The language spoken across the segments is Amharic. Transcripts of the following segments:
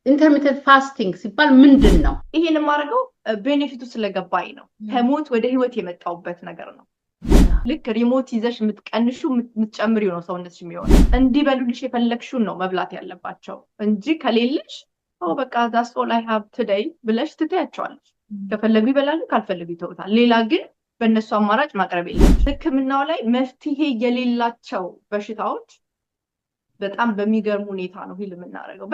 ኢንተርሚተንት ፋስቲንግ ሲባል ምንድን ነው? ይሄን ማድረገው ቤኔፊቱ ስለገባኝ ነው። ከሞት ወደ ህይወት የመጣውበት ነገር ነው። ልክ ሪሞት ይዘሽ የምትቀንሹ የምትጨምሪው ነው ሰውነትሽ የሚሆነው። እንዲበሉልሽ የፈለግሽውን ነው መብላት ያለባቸው እንጂ ከሌለሽ በቃ that's all I have today ብለሽ ትተያቸዋለሽ። ከፈለጉ ይበላሉ፣ ካልፈለጉ ይተውታል። ሌላ ግን በእነሱ አማራጭ ማቅረብ የለም። ሕክምናው ላይ መፍትሄ የሌላቸው በሽታዎች በጣም በሚገርም ሁኔታ ነው ሂል የምናደርገው።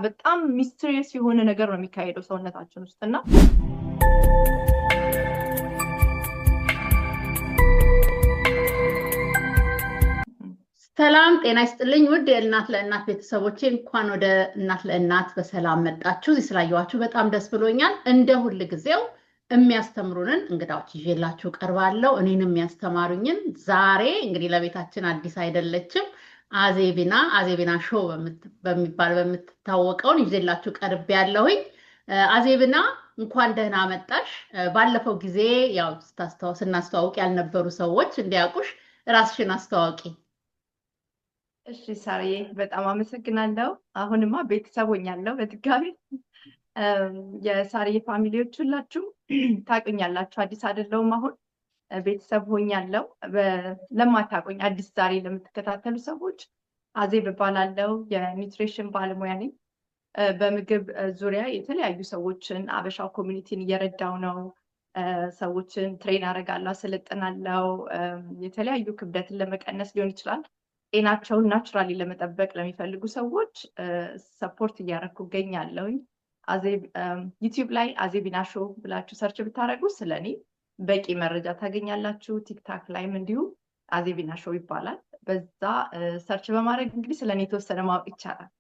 በጣም ሚስትሪየስ የሆነ ነገር ነው የሚካሄደው ሰውነታችን ውስጥና ሰላም ጤና ይስጥልኝ ውድ የእናት ለእናት ቤተሰቦቼ፣ እንኳን ወደ እናት ለእናት በሰላም መጣችሁ። እዚህ ስላየኋችሁ በጣም ደስ ብሎኛል። እንደ ሁል ጊዜው የሚያስተምሩንን እንግዳዎች ይዤላችሁ ቀርባለሁ። እኔንም የሚያስተማሩኝን ዛሬ እንግዲህ ለቤታችን አዲስ አይደለችም አዜቢና ሾው በሚባል በምትታወቀውን ይዤላችሁ ቀርቤያለሁኝ። አዜቢና እንኳን ደህና መጣሽ። ባለፈው ጊዜ ያው ስናስተዋውቅ ያልነበሩ ሰዎች እንዲያውቁሽ ራስሽን አስተዋውቂ። እሺ ሳርዬ በጣም አመሰግናለሁ። አሁንማ ቤተሰብ ሆኛለሁ በድጋሚ። የሳርዬ ፋሚሊዎች ሁላችሁ ታውቁኛላችሁ፣ አዲስ አይደለሁም። አሁን ቤተሰብ ሆኛለሁ። ለማታውቁኝ አዲስ ዛሬ ለምትከታተሉ ሰዎች አዜብ እባላለሁ። የኒውትሪሽን ባለሙያ ነኝ። በምግብ ዙሪያ የተለያዩ ሰዎችን አበሻው ኮሚኒቲን እየረዳው ነው። ሰዎችን ትሬን አደርጋለሁ፣ አሰለጥናለሁ። የተለያዩ ክብደትን ለመቀነስ ሊሆን ይችላል፣ ጤናቸውን ናቹራሊ ለመጠበቅ ለሚፈልጉ ሰዎች ሰፖርት እያደረኩ እገኛለሁኝ። ዩቲዩብ ላይ አዜቢና ሾው ብላችሁ ሰርች ብታደርጉ ስለኔ በቂ መረጃ ታገኛላችሁ። ቲክታክ ላይም እንዲሁ አዜቢና ሾው ይባላል። በዛ ሰርች በማድረግ እንግዲህ ስለኔ የተወሰነ ማወቅ ይቻላል።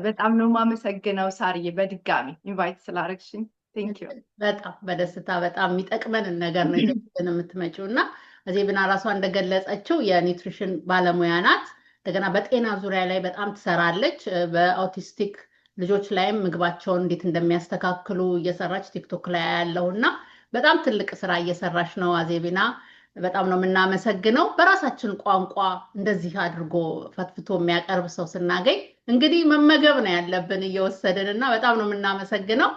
በጣም ነው የማመሰግነው ሳርዬ በድጋሚ ኢንቫይት ስላደረግሽኝ። ቴንክ ዩ። በጣም በደስታ በጣም የሚጠቅመንን ነገር ነው የምትመጪው እና አዜቢና ራሷ እንደገለጸችው የኒውትሪሽን ባለሙያ ናት። እንደገና በጤና ዙሪያ ላይ በጣም ትሰራለች። በአውቲስቲክ ልጆች ላይም ምግባቸውን እንዴት እንደሚያስተካክሉ እየሰራች ቲክቶክ ላይ ያለውና በጣም ትልቅ ስራ እየሰራች ነው አዜቢና። በጣም ነው የምናመሰግነው። በራሳችን ቋንቋ እንደዚህ አድርጎ ፈትፍቶ የሚያቀርብ ሰው ስናገኝ እንግዲህ መመገብ ነው ያለብን እየወሰድን እና በጣም ነው የምናመሰግነው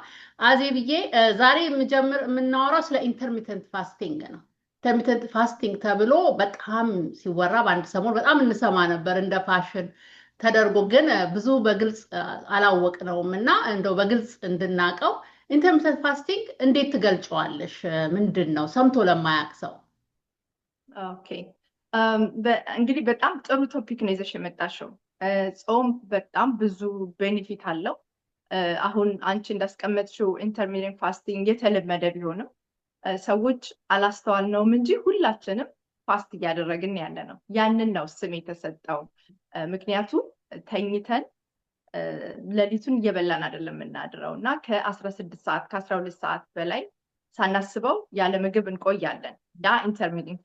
አዜብዬ። ዛሬ የምናወራው ስለ ኢንተርሚተንት ፋስቲንግ ነው። ኢንተርሚተንት ፋስቲንግ ተብሎ በጣም ሲወራ በአንድ ሰሞን በጣም እንሰማ ነበር እንደ ፋሽን ተደርጎ፣ ግን ብዙ በግልጽ አላወቅነውም እና እንደው በግልጽ እንድናቀው ኢንተርሚተንት ፋስቲንግ እንዴት ትገልጫዋለሽ? ምንድን ነው ሰምቶ ለማያውቅ ሰው? ኦኬ እንግዲህ በጣም ጥሩ ቶፒክ ነው ይዘሽ የመጣሽው። ጾም በጣም ብዙ ቤኔፊት አለው። አሁን አንቺ እንዳስቀመጥሽው ኢንተርሚተንት ፋስቲንግ የተለመደ ቢሆንም ሰዎች አላስተዋልነውም እንጂ ሁላችንም ፋስት እያደረግን ያለ ነው። ያንን ነው ስም የተሰጠው። ምክንያቱም ተኝተን ሌሊቱን እየበላን አይደለም የምናድረው እና ከ16 ሰዓት ከ12 ሰዓት በላይ ሳናስበው ያለ ምግብ እንቆያለን። ያ ኢንተርሚተንት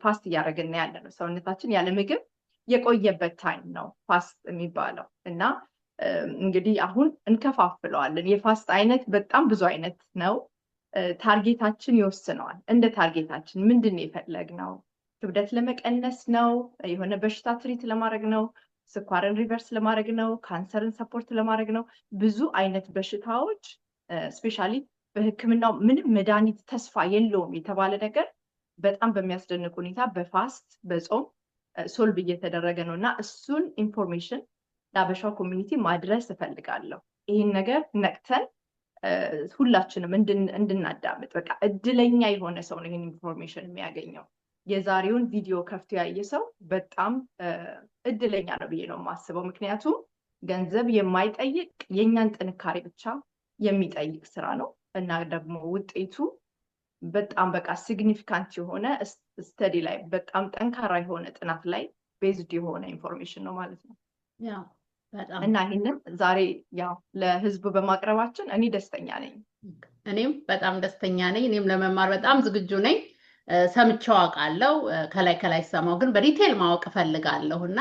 ፋስት እያደረግን ያለ ነው። ሰውነታችን ያለ ምግብ የቆየበት ታይም ነው ፋስት የሚባለው እና እንግዲህ አሁን እንከፋፍለዋለን። የፋስት አይነት በጣም ብዙ አይነት ነው። ታርጌታችን ይወስነዋል። እንደ ታርጌታችን ምንድን ነው የፈለግነው? ክብደት ለመቀነስ ነው? የሆነ በሽታ ትሪት ለማድረግ ነው? ስኳርን ሪቨርስ ለማድረግ ነው? ካንሰርን ሰፖርት ለማድረግ ነው? ብዙ አይነት በሽታዎች ስፔሻሊ በሕክምናው ምንም መድኃኒት ተስፋ የለውም የተባለ ነገር በጣም በሚያስደንቅ ሁኔታ በፋስት በጾም ሶልቭ እየተደረገ ነው እና እሱን ኢንፎርሜሽን ለአበሻው ኮሚኒቲ ማድረስ እፈልጋለሁ። ይህን ነገር ነቅተን ሁላችንም እንድናዳምጥ። በቃ እድለኛ የሆነ ሰው ነው ይህን ኢንፎርሜሽን የሚያገኘው። የዛሬውን ቪዲዮ ከፍቶ ያየ ሰው በጣም እድለኛ ነው ብዬ ነው የማስበው። ምክንያቱም ገንዘብ የማይጠይቅ የእኛን ጥንካሬ ብቻ የሚጠይቅ ስራ ነው እና ደግሞ ውጤቱ በጣም በቃ ሲግኒፊካንት የሆነ ስተዲ ላይ በጣም ጠንካራ የሆነ ጥናት ላይ ቤዝድ የሆነ ኢንፎርሜሽን ነው ማለት ነው። እና ይህንን ዛሬ ያው ለህዝቡ በማቅረባችን እኔ ደስተኛ ነኝ። እኔም በጣም ደስተኛ ነኝ። እኔም ለመማር በጣም ዝግጁ ነኝ። ሰምቼው አውቃለሁ፣ ከላይ ሰማው፣ ግን በዲቴል ማወቅ እፈልጋለሁ እና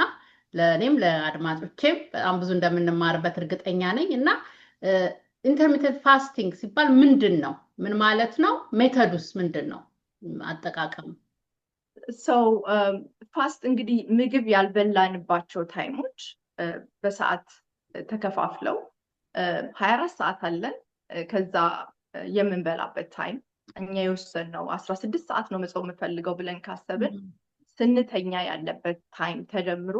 ለእኔም ለአድማጮቼም በጣም ብዙ እንደምንማርበት እርግጠኛ ነኝ። እና ኢንተርሚተንት ፋስቲንግ ሲባል ምንድን ነው? ምን ማለት ነው? ሜተዱስ ምንድን ነው? አጠቃቀሙ? ፋስት እንግዲህ ምግብ ያልበላንባቸው ታይሞች በሰዓት ተከፋፍለው 24 ሰዓት አለን። ከዛ የምንበላበት ታይም እኛ የወሰንነው 16 ሰዓት ነው መጾም የምፈልገው ብለን ካሰብን ስንተኛ ያለበት ታይም ተደምሮ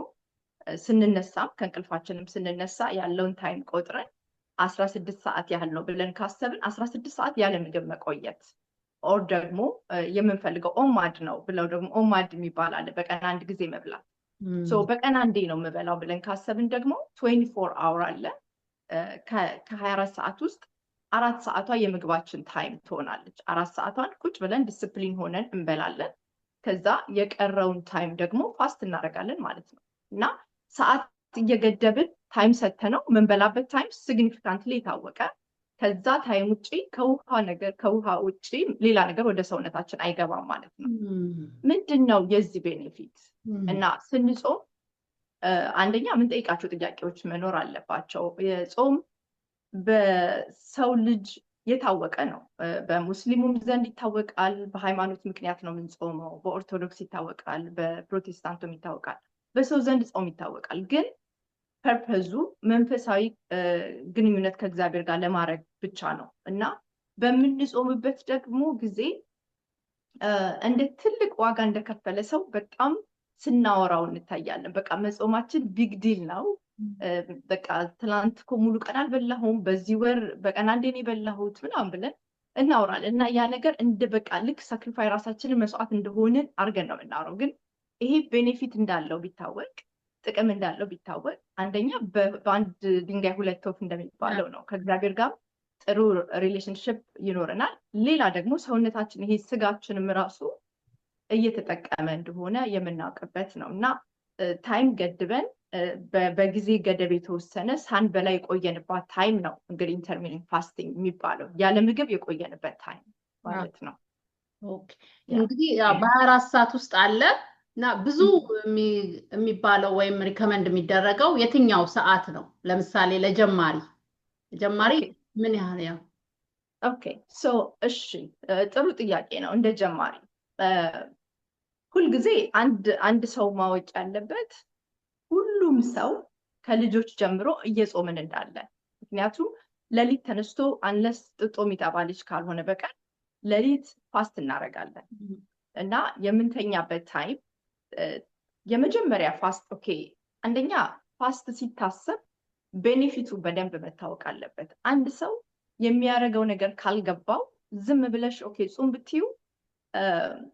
ስንነሳም ከእንቅልፋችንም ስንነሳ ያለውን ታይም ቆጥረን 16 ሰዓት ያህል ነው ብለን ካሰብን 16 ሰዓት ያለ ምግብ መቆየት ኦር ደግሞ የምንፈልገው ኦማድ ነው ብለው ደግሞ ኦማድ የሚባል አለ፣ በቀን አንድ ጊዜ መብላት። በቀን አንዴ ነው የምበላው ብለን ካሰብን ደግሞ 24 አወር አለ። ከ24 ሰዓት ውስጥ 4 ሰዓቷ የምግባችን ታይም ትሆናለች። 4 ሰዓቷን ቁጭ ብለን ዲስፕሊን ሆነን እንበላለን። ከዛ የቀረውን ታይም ደግሞ ፋስት እናደርጋለን ማለት ነው። እና ሰዓት እየገደብን ታይም ሰተነው የምንበላበት ታይም ሲግኒፊካንትሊ የታወቀ፣ ከዛ ታይም ውጪ ከውሃ ውጪ ሌላ ነገር ወደ ሰውነታችን አይገባም ማለት ነው። ምንድን ነው የዚህ ቤኔፊት? እና ስንጾም አንደኛ የምንጠይቃቸው ጥያቄዎች መኖር አለባቸው። የጾም በሰው ልጅ የታወቀ ነው። በሙስሊሙም ዘንድ ይታወቃል። በሃይማኖት ምክንያት ነው የምንጾመው። በኦርቶዶክስ ይታወቃል፣ በፕሮቴስታንቱም ይታወቃል። በሰው ዘንድ ጾም ይታወቃል። ግን ፐርፐዙ መንፈሳዊ ግንኙነት ከእግዚአብሔር ጋር ለማድረግ ብቻ ነው እና በምንጾምበት ደግሞ ጊዜ እንደ ትልቅ ዋጋ እንደከፈለ ሰው በጣም ስናወራው እንታያለን። በቃ መጾማችን ቢግ ዲል ነው። በቃ ትላንት እኮ ሙሉ ቀን አልበላሁም፣ በዚህ ወር በቀን አንዴ ነው የበላሁት ምናምን ብለን እናወራለን። እና ያ ነገር እንደ በቃ ልክ ሳክሪፋይ ራሳችንን መስዋዕት እንደሆንን አድርገን ነው የምናወራው። ግን ይሄ ቤኔፊት እንዳለው ቢታወቅ፣ ጥቅም እንዳለው ቢታወቅ፣ አንደኛ በአንድ ድንጋይ ሁለት ወፍ እንደሚባለው ነው። ከእግዚአብሔር ጋር ጥሩ ሪሌሽንሽፕ ይኖረናል። ሌላ ደግሞ ሰውነታችን ይሄ ስጋችንም ራሱ እየተጠቀመ እንደሆነ የምናውቅበት ነው እና ታይም ገድበን በጊዜ ገደብ የተወሰነ ሳንበላ የቆየንባት ታይም ነው እንግዲህ ኢንተርሚተንት ፋስቲንግ የሚባለው፣ ያለ ምግብ የቆየንበት ታይም ማለት ነው። እንግዲህ በ24 ሰዓት ውስጥ አለ እና ብዙ የሚባለው ወይም ሪከመንድ የሚደረገው የትኛው ሰዓት ነው? ለምሳሌ ለጀማሪ ምን ያህል ያው? ኦኬ ሶ እሺ፣ ጥሩ ጥያቄ ነው። እንደ ጀማሪ ሁልጊዜ አንድ ሰው ማወቅ ያለበት ሁሉም ሰው ከልጆች ጀምሮ እየጾምን እንዳለ። ምክንያቱም ሌሊት ተነስቶ አንለስ ጥጦ የሚጠባ ልጅ ካልሆነ በቀር ሌሊት ፋስት እናደርጋለን እና የምንተኛበት ታይም የመጀመሪያ ፋስት ኦኬ፣ አንደኛ ፋስት ሲታሰብ ቤኔፊቱ በደንብ መታወቅ አለበት። አንድ ሰው የሚያደርገው ነገር ካልገባው ዝም ብለሽ ኦኬ ጾም ብትዩ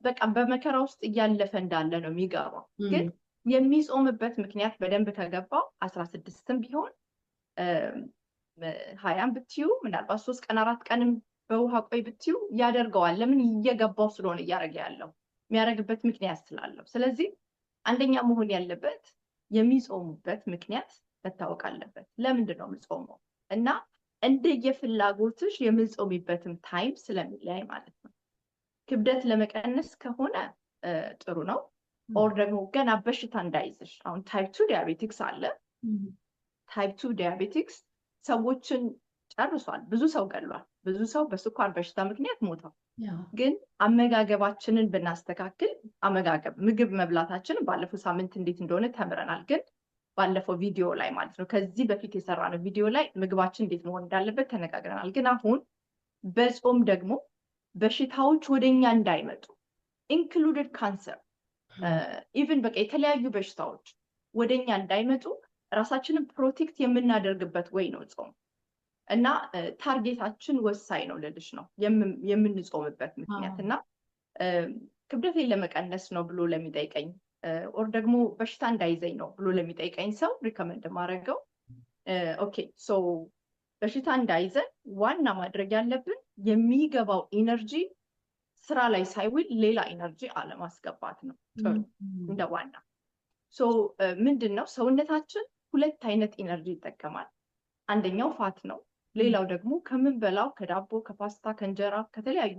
በቃ በመከራ ውስጥ እያለፈ እንዳለ ነው የሚገባው። ግን የሚጾምበት ምክንያት በደንብ ከገባው 16ም ቢሆን 20ም ብትዩ ምናልባት 3 ቀን 4 ቀንም በውሃ ቆይ ብትዩ ያደርገዋል። ለምን? እየገባው ስለሆነ እያደረገ ያለው የሚያደርግበት ምክንያት ስላለው። ስለዚህ አንደኛ መሆን ያለበት የሚጾሙበት ምክንያት መታወቅ አለበት። ለምንድን ነው የምጾመው? እና እንደየፍላጎትሽ የምጾሚበትም ታይም ስለሚለያይ ማለት ነው። ክብደት ለመቀነስ ከሆነ ጥሩ ነው። ኦር ደግሞ ገና በሽታ እንዳይዝሽ፣ አሁን ታይፕ 2 ዲያቤቲክስ አለ። ታይፕ 2 ዲያቤቲክስ ሰዎችን ጨርሷል። ብዙ ሰው ገድሏል። ብዙ ሰው በስኳር በሽታ ምክንያት ሞቷል። ግን አመጋገባችንን ብናስተካክል፣ ምግብ መብላታችንን ባለፈው ሳምንት እንዴት እንደሆነ ተምረናል። ግን ባለፈው ቪዲዮ ላይ ማለት ነው፣ ከዚህ በፊት የሰራነው ቪዲዮ ላይ ምግባችን እንዴት መሆን እንዳለበት ተነጋግረናል። ግን አሁን በጾም ደግሞ በሽታዎች ወደኛ እንዳይመጡ ኢንክሉድድ ካንሰር ኢቭን በቃ የተለያዩ በሽታዎች ወደኛ እንዳይመጡ ራሳችንን ፕሮቴክት የምናደርግበት ወይ ነው ጾም። እና ታርጌታችን ወሳኝ ነው ልልሽ ነው የምንጾምበት ምክንያት። እና ክብደቴን ለመቀነስ ነው ብሎ ለሚጠይቀኝ ኦር ደግሞ በሽታ እንዳይዘኝ ነው ብሎ ለሚጠይቀኝ ሰው ሪከመንድ ማድረገው ኦኬ ሶ በሽታ እንዳይዘን ዋና ማድረግ ያለብን የሚገባው ኢነርጂ ስራ ላይ ሳይውል ሌላ ኢነርጂ አለማስገባት ነው ጥሩ እንደ ዋና። ሶ ምንድን ነው ሰውነታችን 2 አይነት ኢነርጂ ይጠቀማል። አንደኛው ፋት ነው። ሌላው ደግሞ ከምንበላው ከዳቦ፣ ከፓስታ፣ ከእንጀራ፣ ከተለያዩ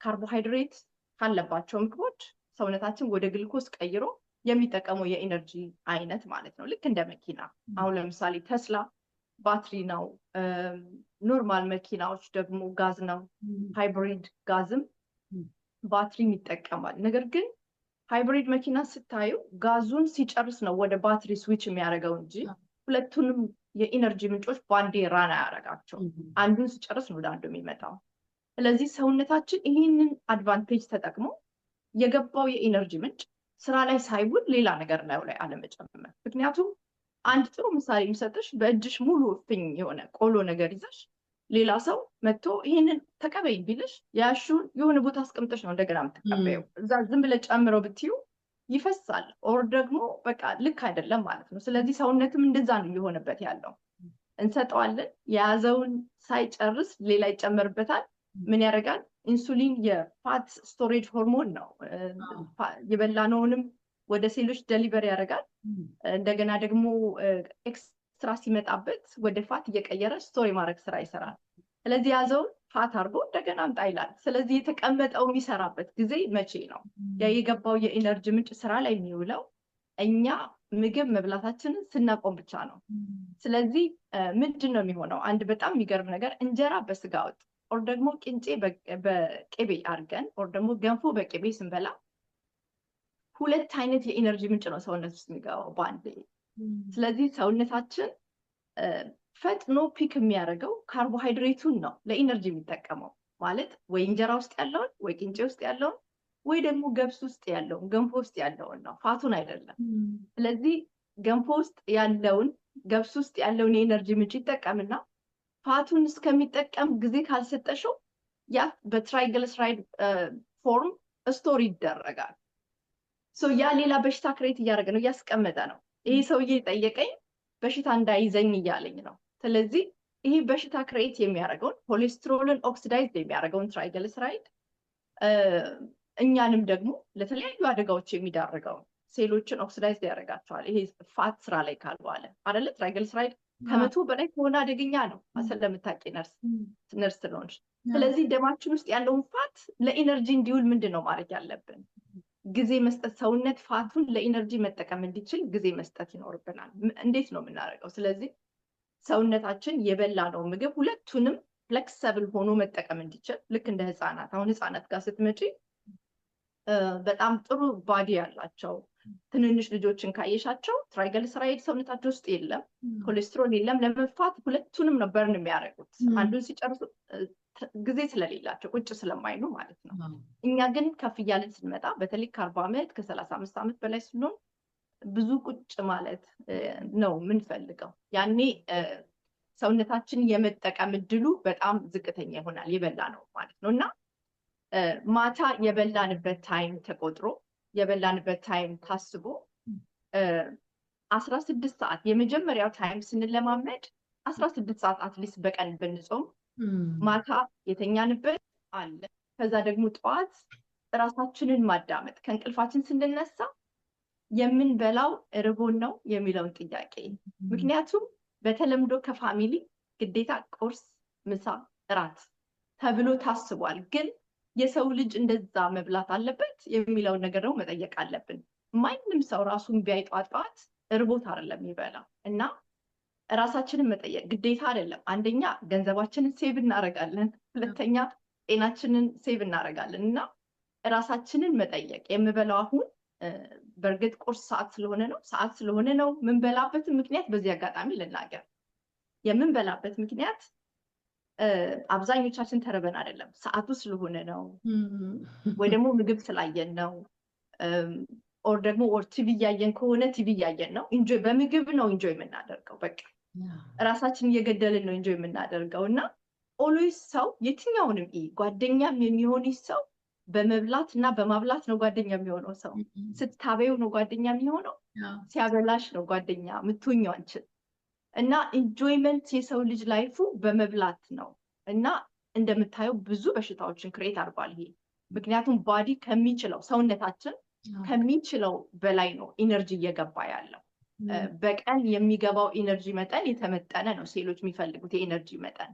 ካርቦሃይድሬት ካለባቸው ምግቦች ሰውነታችን ወደ ግልኮስ ቀይሮ የሚጠቀመው የኢነርጂ አይነት ማለት ነው። ልክ እንደ መኪና አሁን ለምሳሌ ተስላ ባትሪ ነው። ኖርማል መኪናዎች ደግሞ ጋዝ ነው። ሃይብሪድ ጋዝም ባትሪም ይጠቀማል። ነገር ግን ሃይብሪድ መኪና ስታዩ ጋዙን ሲጨርስ ነው ወደ ባትሪ ስዊች የሚያደርገው እንጂ ሁለቱንም የኢነርጂ ምንጮች ባንዴ ራን አያደርጋቸው። አንዱን ሲጨርስ ነው ወደ አንዱ የሚመጣው። ስለዚህ ሰውነታችን ይህንን አድቫንቴጅ ተጠቅሞ የገባው የኢነርጂ ምንጭ ስራ ላይ ሳይውል ሌላ ነገር ላይ አለመጨመር። ምክንያቱም አንድ ጥሩ ምሳሌ የሚሰጥሽ በእጅሽ ሙሉ እፍኝ የሆነ ቆሎ ነገር ይዘሽ ሌላ ሰው መጥቶ ይህንን ተቀበይ ቢልሽ ያሹን የሆነ ቦታ አስቀምጠሽ ነው እንደገና የምትቀበየው። እዛ ዝም ብለህ ጨምረው ብትዩ ይፈሳል፣ ኦር ደግሞ በቃ ልክ አይደለም ማለት ነው። ስለዚህ ሰውነትም እንደዛ ነው እየሆነበት ያለው። እንሰጠዋለን፣ የያዘውን ሳይጨርስ ሌላ ይጨመርበታል። ምን ያደርጋል? ኢንሱሊን የፋት ስቶሬጅ ሆርሞን ነው። የበላነውንም ወደ ሴሎች ደሊቨር ያደርጋል። እንደገና ደግሞ ኤክስትራ ሲመጣበት ወደ ፋት እየቀየረ ስቶሪ ማድረግ ስራ ይሰራል። ስለዚህ ያዘውን ፋት አድርጎ እንደገና አምጣ ይላል። ስለዚህ የተቀመጠው የሚሰራበት ጊዜ መቼ ነው? የገባው የኢነርጂ ምንጭ ስራ ላይ የሚውለው እኛ ምግብ መብላታችንን ስናቆም ብቻ ነው። ስለዚህ ምንድን ነው የሚሆነው? አንድ በጣም የሚገርም ነገር እንጀራ በስጋ ወጥ ኦር ደግሞ ቅንጬ በቅቤ አድርገን ኦር ደግሞ ገንፎ በቅቤ ስንበላ ሁለት አይነት የኢነርጂ ምንጭ ነው ሰውነት ውስጥ የሚገባው በአንድ። ስለዚህ ሰውነታችን ፈጥኖ ፒክ የሚያደርገው ካርቦሃይድሬቱን ነው ለኢነርጂ የሚጠቀመው። ማለት ወይ እንጀራ ውስጥ ያለውን ወይ ቅንጬ ውስጥ ያለውን ወይ ደግሞ ገብስ ውስጥ ያለውን ገንፎ ውስጥ ያለውን ነው፣ ፋቱን አይደለም። ስለዚህ ገንፎ ውስጥ ያለውን ገብስ ውስጥ ያለውን የኢነርጂ ምንጭ ይጠቀምና ፋቱን እስከሚጠቀም ጊዜ ካልሰጠሽው ያ በትራይግሊሰራይድ ፎርም ስቶር ይደረጋል። ያ ሌላ በሽታ ክሬት እያደረገ ነው፣ እያስቀመጠ ነው። ይሄ ሰውዬ ጠየቀኝ በሽታ እንዳይዘኝ እያለኝ ነው። ስለዚህ ይሄ በሽታ ክሬት የሚያደርገውን ኮሌስትሮልን ኦክሲዳይዝ የሚያደርገውን ትራይግሊሰራይድ እኛንም ደግሞ ለተለያዩ አደጋዎች የሚዳርገውን ሴሎችን ኦክሲዳይዝ ያደርጋቸዋል። ይሄ ፋት ስራ ላይ ካልዋለ አይደለ? ትራይግሊሰራይድ ከመቶ በላይ ከሆነ አደገኛ ነው። ስለምታውቂ ነርስ ስለሆንሽ። ስለዚህ ደማችን ውስጥ ያለውን ፋት ለኢነርጂ እንዲውል ምንድን ነው ማድረግ ያለብን? ጊዜ መስጠት። ሰውነት ፋቱን ለኢነርጂ መጠቀም እንዲችል ጊዜ መስጠት ይኖርብናል። እንዴት ነው የምናደርገው? ስለዚህ ሰውነታችን የበላነው ምግብ ሁለቱንም ፍሌክሰብል ሆኖ መጠቀም እንዲችል ልክ እንደ ህፃናት። አሁን ህፃናት ጋር ስትመጪ በጣም ጥሩ ባዲ ያላቸው ትንንሽ ልጆችን ካየሻቸው ትራይግሊሰራይድ ሰውነታቸው ውስጥ የለም፣ ኮሌስትሮል የለም። ለመፋት ሁለቱንም ነው በርን የሚያደርጉት። አንዱን ሲጨርሱ ጊዜ ስለሌላቸው ቁጭ ስለማይሉ ማለት ነው። እኛ ግን ከፍ እያለን ስንመጣ በተለይ ከ40 ዓመት ከ35 ዓመት በላይ ስንሆን ብዙ ቁጭ ማለት ነው የምንፈልገው። ያኔ ሰውነታችን የመጠቀም እድሉ በጣም ዝቅተኛ ይሆናል፣ የበላ ነው ማለት ነው። እና ማታ የበላንበት ታይም ተቆጥሮ የበላንበት ታይም ታስቦ 16 ሰዓት የመጀመሪያው ታይም ስንለማመድ 16 ሰዓት አትሊስት በቀን ብንጾም ማታ የተኛንበት አለ። ከዛ ደግሞ ጠዋት ራሳችንን ማዳመጥ፣ ከእንቅልፋችን ስንነሳ የምንበላው ርቦን ነው የሚለውን ጥያቄ። ምክንያቱም በተለምዶ ከፋሚሊ ግዴታ ቁርስ፣ ምሳ፣ እራት ተብሎ ታስቧል። ግን የሰው ልጅ እንደዛ መብላት አለበት የሚለውን ነገር ደግሞ መጠየቅ አለብን። ማንም ሰው ራሱን ቢያይ ጠዋት ርቦት አይደለም የሚበላው እና ራሳችንን መጠየቅ ግዴታ አይደለም። አንደኛ ገንዘባችንን ሴቭ እናደርጋለን፣ ሁለተኛ ጤናችንን ሴቭ እናደርጋለን። እና ራሳችንን መጠየቅ የምበላው አሁን በእርግጥ ቁርስ ሰዓት ስለሆነ ነው። የምንበላበትን ምክንያት በዚህ አጋጣሚ ልናገር። የምንበላበት ምክንያት አብዛኞቻችን ተርበን አይደለም፣ ሰዓቱ ስለሆነ ነው፣ ወይ ደግሞ ምግብ ስላየን ነው፣ ኦር ደግሞ ቲቪ እያየን ከሆነ ቲቪ እያየን ነው። በምግብ ነው ኢንጆይ የምናደርገው። በቃ ራሳችን እየገደልን ነው ኢንጆይ የምናደርገው። እና ኦልዌይስ ሰው የትኛውንም ጓደኛም የሚሆን ሰው በመብላት እና በማብላት ነው ጓደኛ የሚሆነው። ሰው ስታበዩ ነው ጓደኛ የሚሆነው፣ ሲያበላሽ ነው ጓደኛ የምትሆኚው አንቺን። እና ኢንጆይመንት የሰው ልጅ ላይፉ በመብላት ነው። እና እንደምታየው ብዙ በሽታዎችን ክሬት አድርጓል ይሄ። ምክንያቱም ባዲ ከሚችለው ሰውነታችን ከሚችለው በላይ ነው ኢነርጂ እየገባ ያለው። በቀን የሚገባው ኢነርጂ መጠን የተመጠነ ነው ሴሎች የሚፈልጉት የኢነርጂ መጠን።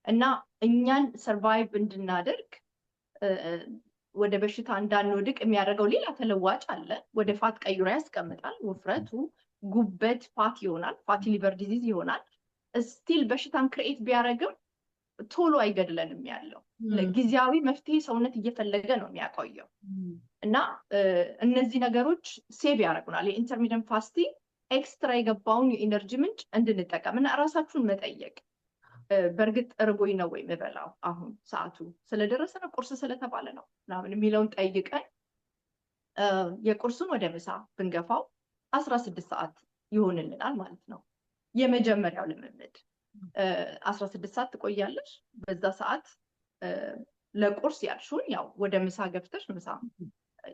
እና እኛን ሰርቫይቭ እንድናደርግ ወደ በሽታ እንዳንወድቅ የሚያደርገው ሌላ ተለዋጭ አለ። ወደ ፋት ቀይሮ ያስቀምጣል። ውፍረቱ ጉበት ፋት ይሆናል፣ ፋቲ ሊቨር ዲዚዝ ይሆናል። ስቲል በሽታን ክሬት ቢያደርግም ቶሎ አይገድለንም። ያለው ጊዜያዊ መፍትሄ ሰውነት እየፈለገ ነው የሚያቆየው። እና እነዚህ ነገሮች ሴቭ ያደርጉናል። የኢንተርሚተንት ፋስቲንግ ኤክስትራ የገባውን የኢነርጂ ምንጭ እንድንጠቀም እና ራሳችሁን መጠየቅ በእርግጥ እርቦኝ ነው ወይ የምበላው አሁን ሰዓቱ ስለደረሰ ነው ቁርስ ስለተባለ ነው ምናምን የሚለውን ጠይቀን የቁርሱን ወደ ምሳ ብንገፋው 16 ሰዓት ይሆንልናል ማለት ነው። የመጀመሪያው ልምምድ 16 ሰዓት ትቆያለሽ። በዛ ሰዓት ለቁርስ ያልሽውን ያው ወደ ምሳ ገፍተሽ ምሳ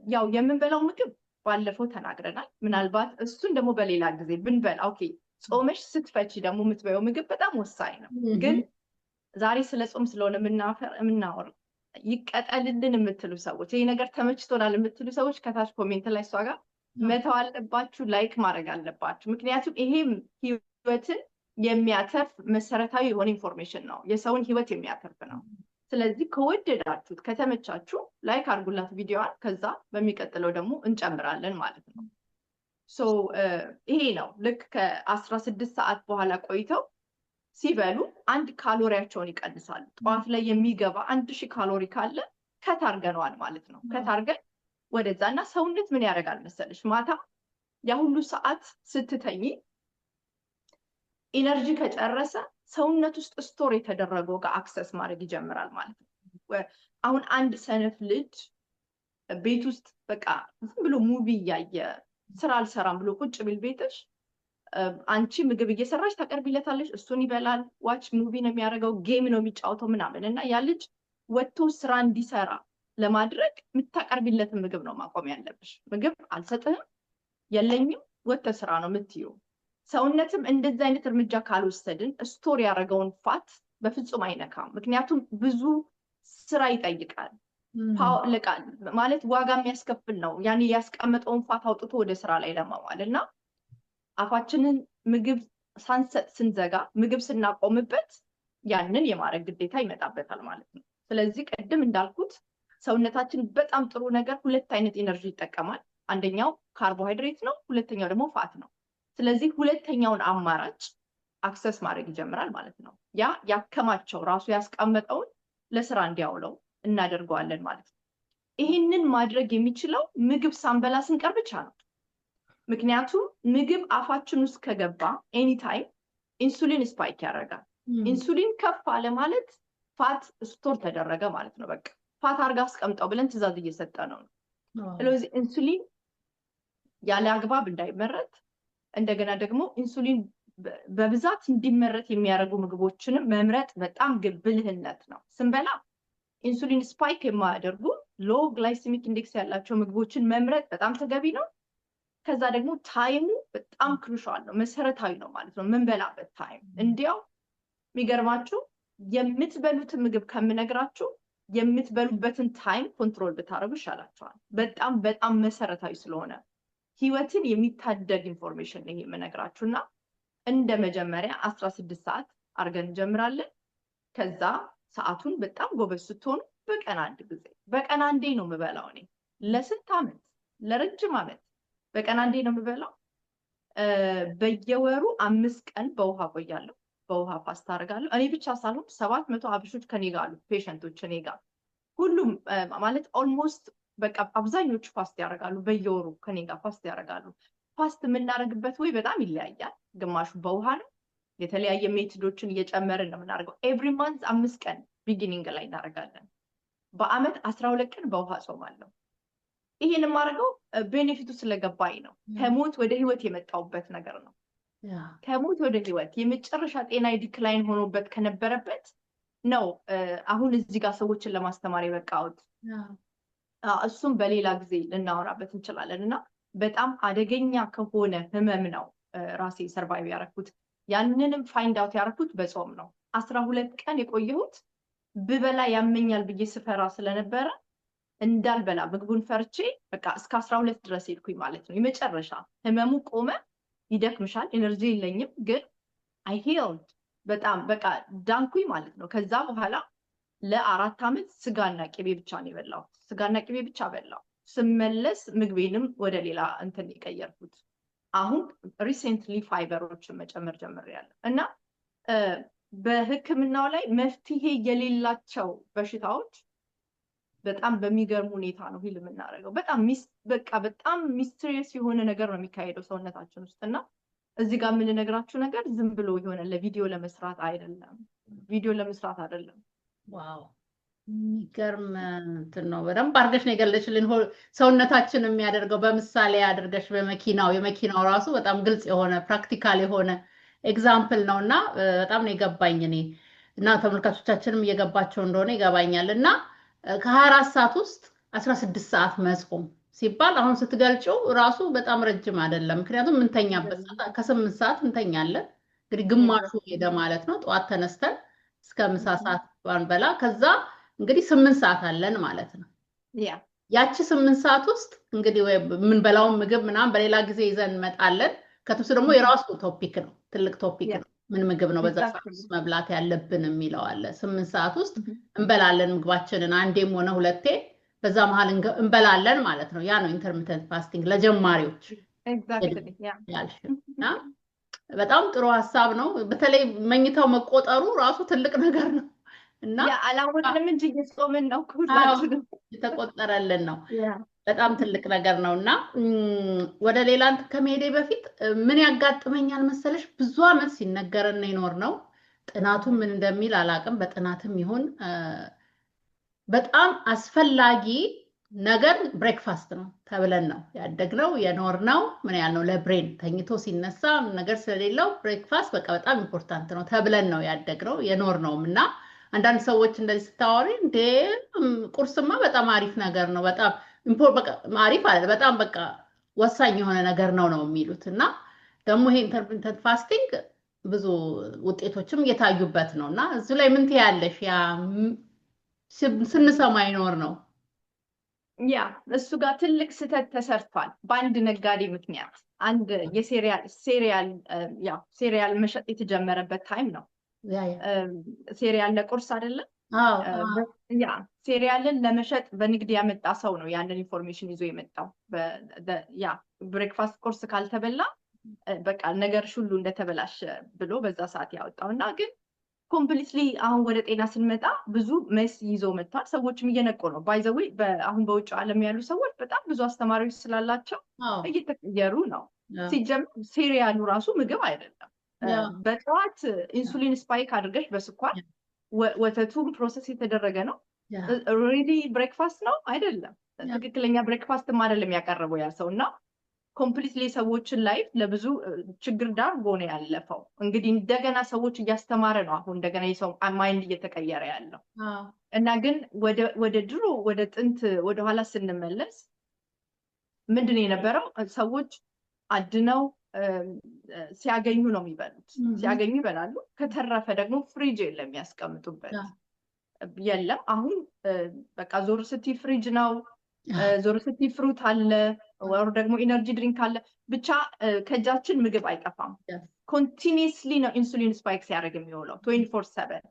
ያው የምንበላው ምግብ ባለፈው ተናግረናል። ምናልባት እሱን ደግሞ በሌላ ጊዜ ብንበላ ኦኬ። ጾመሽ ስትፈቺ ደግሞ የምትበየው ምግብ በጣም ወሳኝ ነው። ግን ዛሬ ስለ ጾም ስለሆነ የምናወራው ይቀጠልልን የምትሉ ሰዎች ይሄ ነገር ተመችቶናል የምትሉ ሰዎች ከታች ኮሜንት ላይ እሷ ጋር መተው አለባችሁ፣ ላይክ ማድረግ አለባችሁ። ምክንያቱም ይሄም ህይወትን የሚያተርፍ መሰረታዊ የሆነ ኢንፎርሜሽን ነው፣ የሰውን ህይወት የሚያተርፍ ነው። ስለዚህ ከወደዳችሁት ከተመቻችሁ ላይክ አድርጉላት ቪዲዮዋን፣ ከዛ በሚቀጥለው ደግሞ እንጨምራለን ማለት ነው። ሶ ይሄ ነው ልክ ከ16 ሰዓት በኋላ ቆይተው ሲበሉ 1 ካሎሪያቸውን ይቀንሳሉ። ጠዋት ላይ የሚገባ 1000 ካሎሪ ካለ ከታርገነዋል ማለት ነው። ከታርገን ወደዛ እና ሰውነት ምን ያደርጋል መሰለሽ ማታ ያ ሁሉ ሰዓት ስትተኝ ኢነርጂ ከጨረሰ ሰውነት ውስጥ ስቶር የተደረገው ጋር አክሰስ ማድረግ ይጀምራል ማለት ነው። አሁን አንድ ሰነፍ ልጅ ቤት ውስጥ በቃ ዝም ብሎ ሙቪ እያየ ስራ አልሰራም ብሎ ቁጭ ቢል ቤትሽ አንቺ ምግብ እየሰራሽ ታቀርቢለታለሽ፣ እሱን ይበላል። ዋች ሙቪ ነው የሚያደርገው፣ ጌም ነው የሚጫወተው ምናምን እና ያ ልጅ ወጥቶ ስራ እንዲሰራ ለማድረግ የምታቀርቢለትን ምግብ ነው ማቆም ያለብሽ። ምግብ አልሰጥህም የለኝም ወጥተህ ስራ ነው የምትይው። ሰውነትም እንደዚህ አይነት እርምጃ ካልወሰድን ስቶር ያደረገውን ፋት በፍጹም አይነካም። ምክንያቱም ብዙ ስራ ይጠይቃል። ማለት ዋጋ የሚያስከፍል ነው። ያኔ ያስቀመጠውን ፋት አውጥቶ ወደ ስራ ላይ ለማዋል እና አፋችንን ምግብ ሳንሰጥ ስንዘጋ ምግብ ስናቆምበት ያንን የማድረግ ግዴታ ይመጣበታል ማለት ነው። ስለዚህ ቅድም እንዳልኩት ሰውነታችን በጣም ጥሩ ነገር 2 አይነት ኢነርጂ ይጠቀማል። አንደኛው ካርቦሃይድሬት ነው፣ ሁለተኛው ደግሞ ፋት ነው። ስለዚህ ሁለተኛውን አማራጭ አክሰስ ማድረግ ይጀምራል ማለት ነው። ያ ያከማቸው ራሱ ያስቀመጠውን ለስራ እንዲያውለው እናደርገዋለን ማለት ነው። ይህንን ማድረግ የሚችለው ምግብ ሳንበላ ስንቀር ብቻ ነው። ምክንያቱም ምግብ አፋችን ውስጥ ከገባ ኤኒታይም ኢንሱሊን ስፓይክ ያደርጋል። ኢንሱሊን ከፍ አለ ማለት ፋት ስቶር ተደረገ ማለት ነው። በቃ ፋት አርጋ አስቀምጠው ብለን ትዕዛዝ እየሰጠ ነው። ስለዚህ ኢንሱሊን ያለ አግባብ እንዳይመረት እንደገና ደግሞ ኢንሱሊን በብዛት እንዲመረት የሚያደርጉ ምግቦችንም መምረጥ በጣም ብልህነት ነው። ስንበላ ኢንሱሊን ስፓይክ የማያደርጉ ሎ ግላይሲሚክ ኢንዴክስ ያላቸው ምግቦችን መምረጥ በጣም ተገቢ ነው። ከዛ ደግሞ ታይሙ በጣም ክሩሻል ነው፣ መሰረታዊ ነው ማለት ነው። የምንበላበት ታይም እንዲያው የሚገርማችሁ የምትበሉትን ምግብ ከምነግራችሁ የምትበሉበትን ታይም ኮንትሮል ብታደርጉ ይሻላችኋል። በጣም በጣም መሰረታዊ ስለሆነ ህይወትን የሚታደግ ኢንፎርሜሽን ነው የምነግራችሁ እና እንደ መጀመሪያ 16 ሰዓት አድርገን እንጀምራለን። ከዛ ሰዓቱን በጣም ጎበዝ ስትሆኑ በቀን 1 ጊዜ በቀን 1 ነው የምበላው። እኔ ለስንት ዓመት ለረጅም ዓመት በቀን 1 ነው የምበላው። በየወሩ 5 ቀን በውሃ ቆያለሁ፣ በውሃ ፋስት አደርጋለሁ። እኔ ብቻ ሳልሆን 700 አብሾች ከኔ ጋር አሉ፣ ፔሸንቶች እኔ ጋር ሁሉም ማለት ኦልሞስት በቃ አብዛኞቹ ፋስት ያደርጋሉ። በየወሩ ከኔ ጋር ፋስት ያደርጋሉ። ፋስት የምናደርግበት ወይ በጣም ይለያያል። ግማሹ በውሃ ነው፣ የተለያየ ሜቶዶችን እየጨመርን ነው የምናደርገው። ኤቭሪ ማንዝ 5 ቀን ቢጊኒንግ ላይ እናደርጋለን። በአመት 12 ቀን በውሃ ጾማለሁ። ይሄን የማደርገው ቤኔፊቱ ስለገባኝ ነው። ከሞት ወደ ህይወት የመጣውበት ነገር ነው። ከሞት ወደ ህይወት የመጨረሻ ጤና ዲክላይን ሆኖበት ከነበረበት ነው አሁን እዚህ ጋር ሰዎችን ለማስተማር የበቃሁት። እሱም በሌላ ጊዜ ልናወራበት እንችላለን እና በጣም አደገኛ ከሆነ ህመም ነው ራሴ ሰርቫይቭ ያደረኩት። ያንንም ፋይንድ አውት ያደረኩት በጾም ነው። 12 ቀን የቆየሁት ብበላ ያመኛል ብዬ ስፈራ ስለነበረ እንዳልበላ ምግቡን ፈርቼ በቃ እስከ 12 ድረስ ሄድኩኝ ማለት ነው። የመጨረሻ ህመሙ ቆመ። ይደክምሻል፣ ኤነርጂ የለኝም፣ ግን አይ ሂልድ በጣም በቃ ዳንኩኝ ማለት ነው። ከዛ በኋላ ለ4 ዓመት ስጋና ቅቤ ብቻ ነው የበላሁት። ስጋና ቅቤ ብቻ በላሁ። ስመለስ ምግቤንም ወደ ሌላ እንትን የቀየርኩት። አሁን ሪሴንትሊ ፋይበሮችን መጨመር ጀምሬያለሁ እና በህክምናው ላይ መፍትሄ የሌላቸው በሽታዎች በጣም በሚገርም ሁኔታ ነው ሂል የምናደርገው። በጣም ሚስተሪየስ የሆነ ነገር ነው የሚካሄደው ሰውነታችን ውስጥ እና እዚህ ጋር የምንነግራችሁ ነገር ዝም ብሎ የሆነ ለቪዲዮ ለመስራት አይደለም። ቪዲዮ ለመስራት አይደለም። ዋው የሚገርም እንትን ነው። በደንብ አድርገሽ ነው የገለጽሽልን። ሰውነታችን የሚያደርገው በምሳሌ አድርገሽ የመኪናው ራሱ በጣም ግልጽ የሆነ ፕራክቲካል የሆነ ኤግዛምፕል ነው እና በጣም ነው የገባኝ እኔ እና ተመልካቾቻችንም እየገባቸው እንደሆነ ይገባኛል። እና ከ24 ሰዓት ውስጥ 16 ሰዓት መጾም ሲባል አሁን ስትገልጪው ራሱ በጣም ረጅም አይደለም። ምክንያቱም ምንተኛበት ሰዓት ከ8 ሰዓት እንተኛለን። እንግዲህ ግማሹ ሄደ ማለት ነው። ጠዋት ተነስተን እስከ ምሳ ሰዓት ባንበላ ከዛ እንግዲህ 8 ሰዓት አለን ማለት ነው። ያቺ 8 ሰዓት ውስጥ እንግዲህ የምንበላውን ምግብ ምናምን በሌላ ጊዜ ይዘን እንመጣለን። ከትብስ ደግሞ የራሱ ቶፒክ ነው፣ ትልቅ ቶፒክ ነው። ምን ምግብ ነው በዛ ሰዓት ውስጥ መብላት ያለብን የሚለው አለ። 8 ሰዓት ውስጥ እንበላለን ምግባችንን አንዴም ሆነ ሁለቴ በዛ መሀል እንበላለን ማለት ነው። ያ ነው ኢንተርሚተንት ፋስቲንግ ለጀማሪዎች። በጣም ጥሩ ሀሳብ ነው። በተለይ መኝታው መቆጠሩ ራሱ ትልቅ ነገር ነው እና አላወቅንም እንጂ እየጾምን ነው ሁላችንም የተቆጠረልን ነው። በጣም ትልቅ ነገር ነው እና ወደ ሌላ ከመሄዴ በፊት ምን ያጋጥመኛል መሰለሽ፣ ብዙ አመት ሲነገረን ይኖር ነው። ጥናቱ ምን እንደሚል አላቅም። በጥናትም ይሁን በጣም አስፈላጊ ነገር ብሬክፋስት ነው ተብለን ነው ያደግነው የኖርነው። ምን ያህል ነው ለብሬን ተኝቶ ሲነሳ ነገር ስለሌለው ብሬክፋስት በቃ በጣም ኢምፖርታንት ነው ተብለን ነው ያደግነው የኖርነውም እና አንዳንድ ሰዎች እንደዚህ ስታወሪ እንደ ቁርስማ በጣም አሪፍ ነገር ነው፣ በጣም አሪፍ አለ፣ በጣም በቃ ወሳኝ የሆነ ነገር ነው የሚሉት እና ደግሞ ይሄ ኢንተርሚተንት ፋስቲንግ ብዙ ውጤቶችም እየታዩበት ነው እና እዚህ ላይ ምን ትያለሽ? ያ ስንሰማ ይኖር ነው። ያ እሱ ጋር ትልቅ ስህተት ተሰርቷል በአንድ ነጋዴ ምክንያት። አንድ ሴሪያል መሸጥ የተጀመረበት ታይም ነው። ሴሪያል ለቁርስ አይደለም። ያ ሴሪያልን ለመሸጥ በንግድ ያመጣ ሰው ነው ያንን ኢንፎርሜሽን ይዞ የመጣው። ያ ብሬክፋስት ቁርስ ካልተበላ በቃ ነገርሽ ሁሉ እንደተበላሸ ብሎ በዛ ሰዓት ያወጣው እና ግን ኮምፕሊትሊ አሁን ወደ ጤና ስንመጣ ብዙ መስ ይዞ መጥቷል። ሰዎችም እየነቁ ነው። ባይዘዌ አሁን በውጭ ዓለም ያሉ ሰዎች በጣም ብዙ አስተማሪዎች ስላላቸው እየተቀየሩ ነው። ሲጀምር ሴሪያሉ ራሱ ምግብ አይደለም። በጠዋት ኢንሱሊን ስፓይክ አድርገሽ በስኳር ወተቱም ፕሮሰስ የተደረገ ነው። ሬዲ ብሬክፋስት ነው አይደለም። ትክክለኛ ብሬክፋስትም አይደለም ያቀረበው ያ ሰው እና ኮምፕሊትሊ ሰዎችን ላይፍ ለብዙ ችግር ዳርጎ ነው ያለፈው። እንግዲህ እንደገና ሰዎች እያስተማረ ነው አሁን እንደገና የሰው ማይንድ እየተቀየረ ያለው እና ግን ወደ ድሮ ወደ ጥንት ወደኋላ ስንመለስ ምንድን ነው የነበረው? ሰዎች አድነው ሲያገኙ ነው የሚበሉት። ሲያገኙ ይበላሉ። ከተረፈ ደግሞ ፍሪጅ የለም የሚያስቀምጡበት የለም። አሁን በቃ ዞር ስቲ ፍሪጅ ነው፣ ዞር ስቲ ፍሩት አለ ወር ደግሞ ኢነርጂ ድሪንክ አለ። ብቻ ከእጃችን ምግብ አይጠፋም። ኮንቲኒየስሊ ነው ኢንሱሊን ስፓይክ ሲያደርግ የሚውለው 24/7።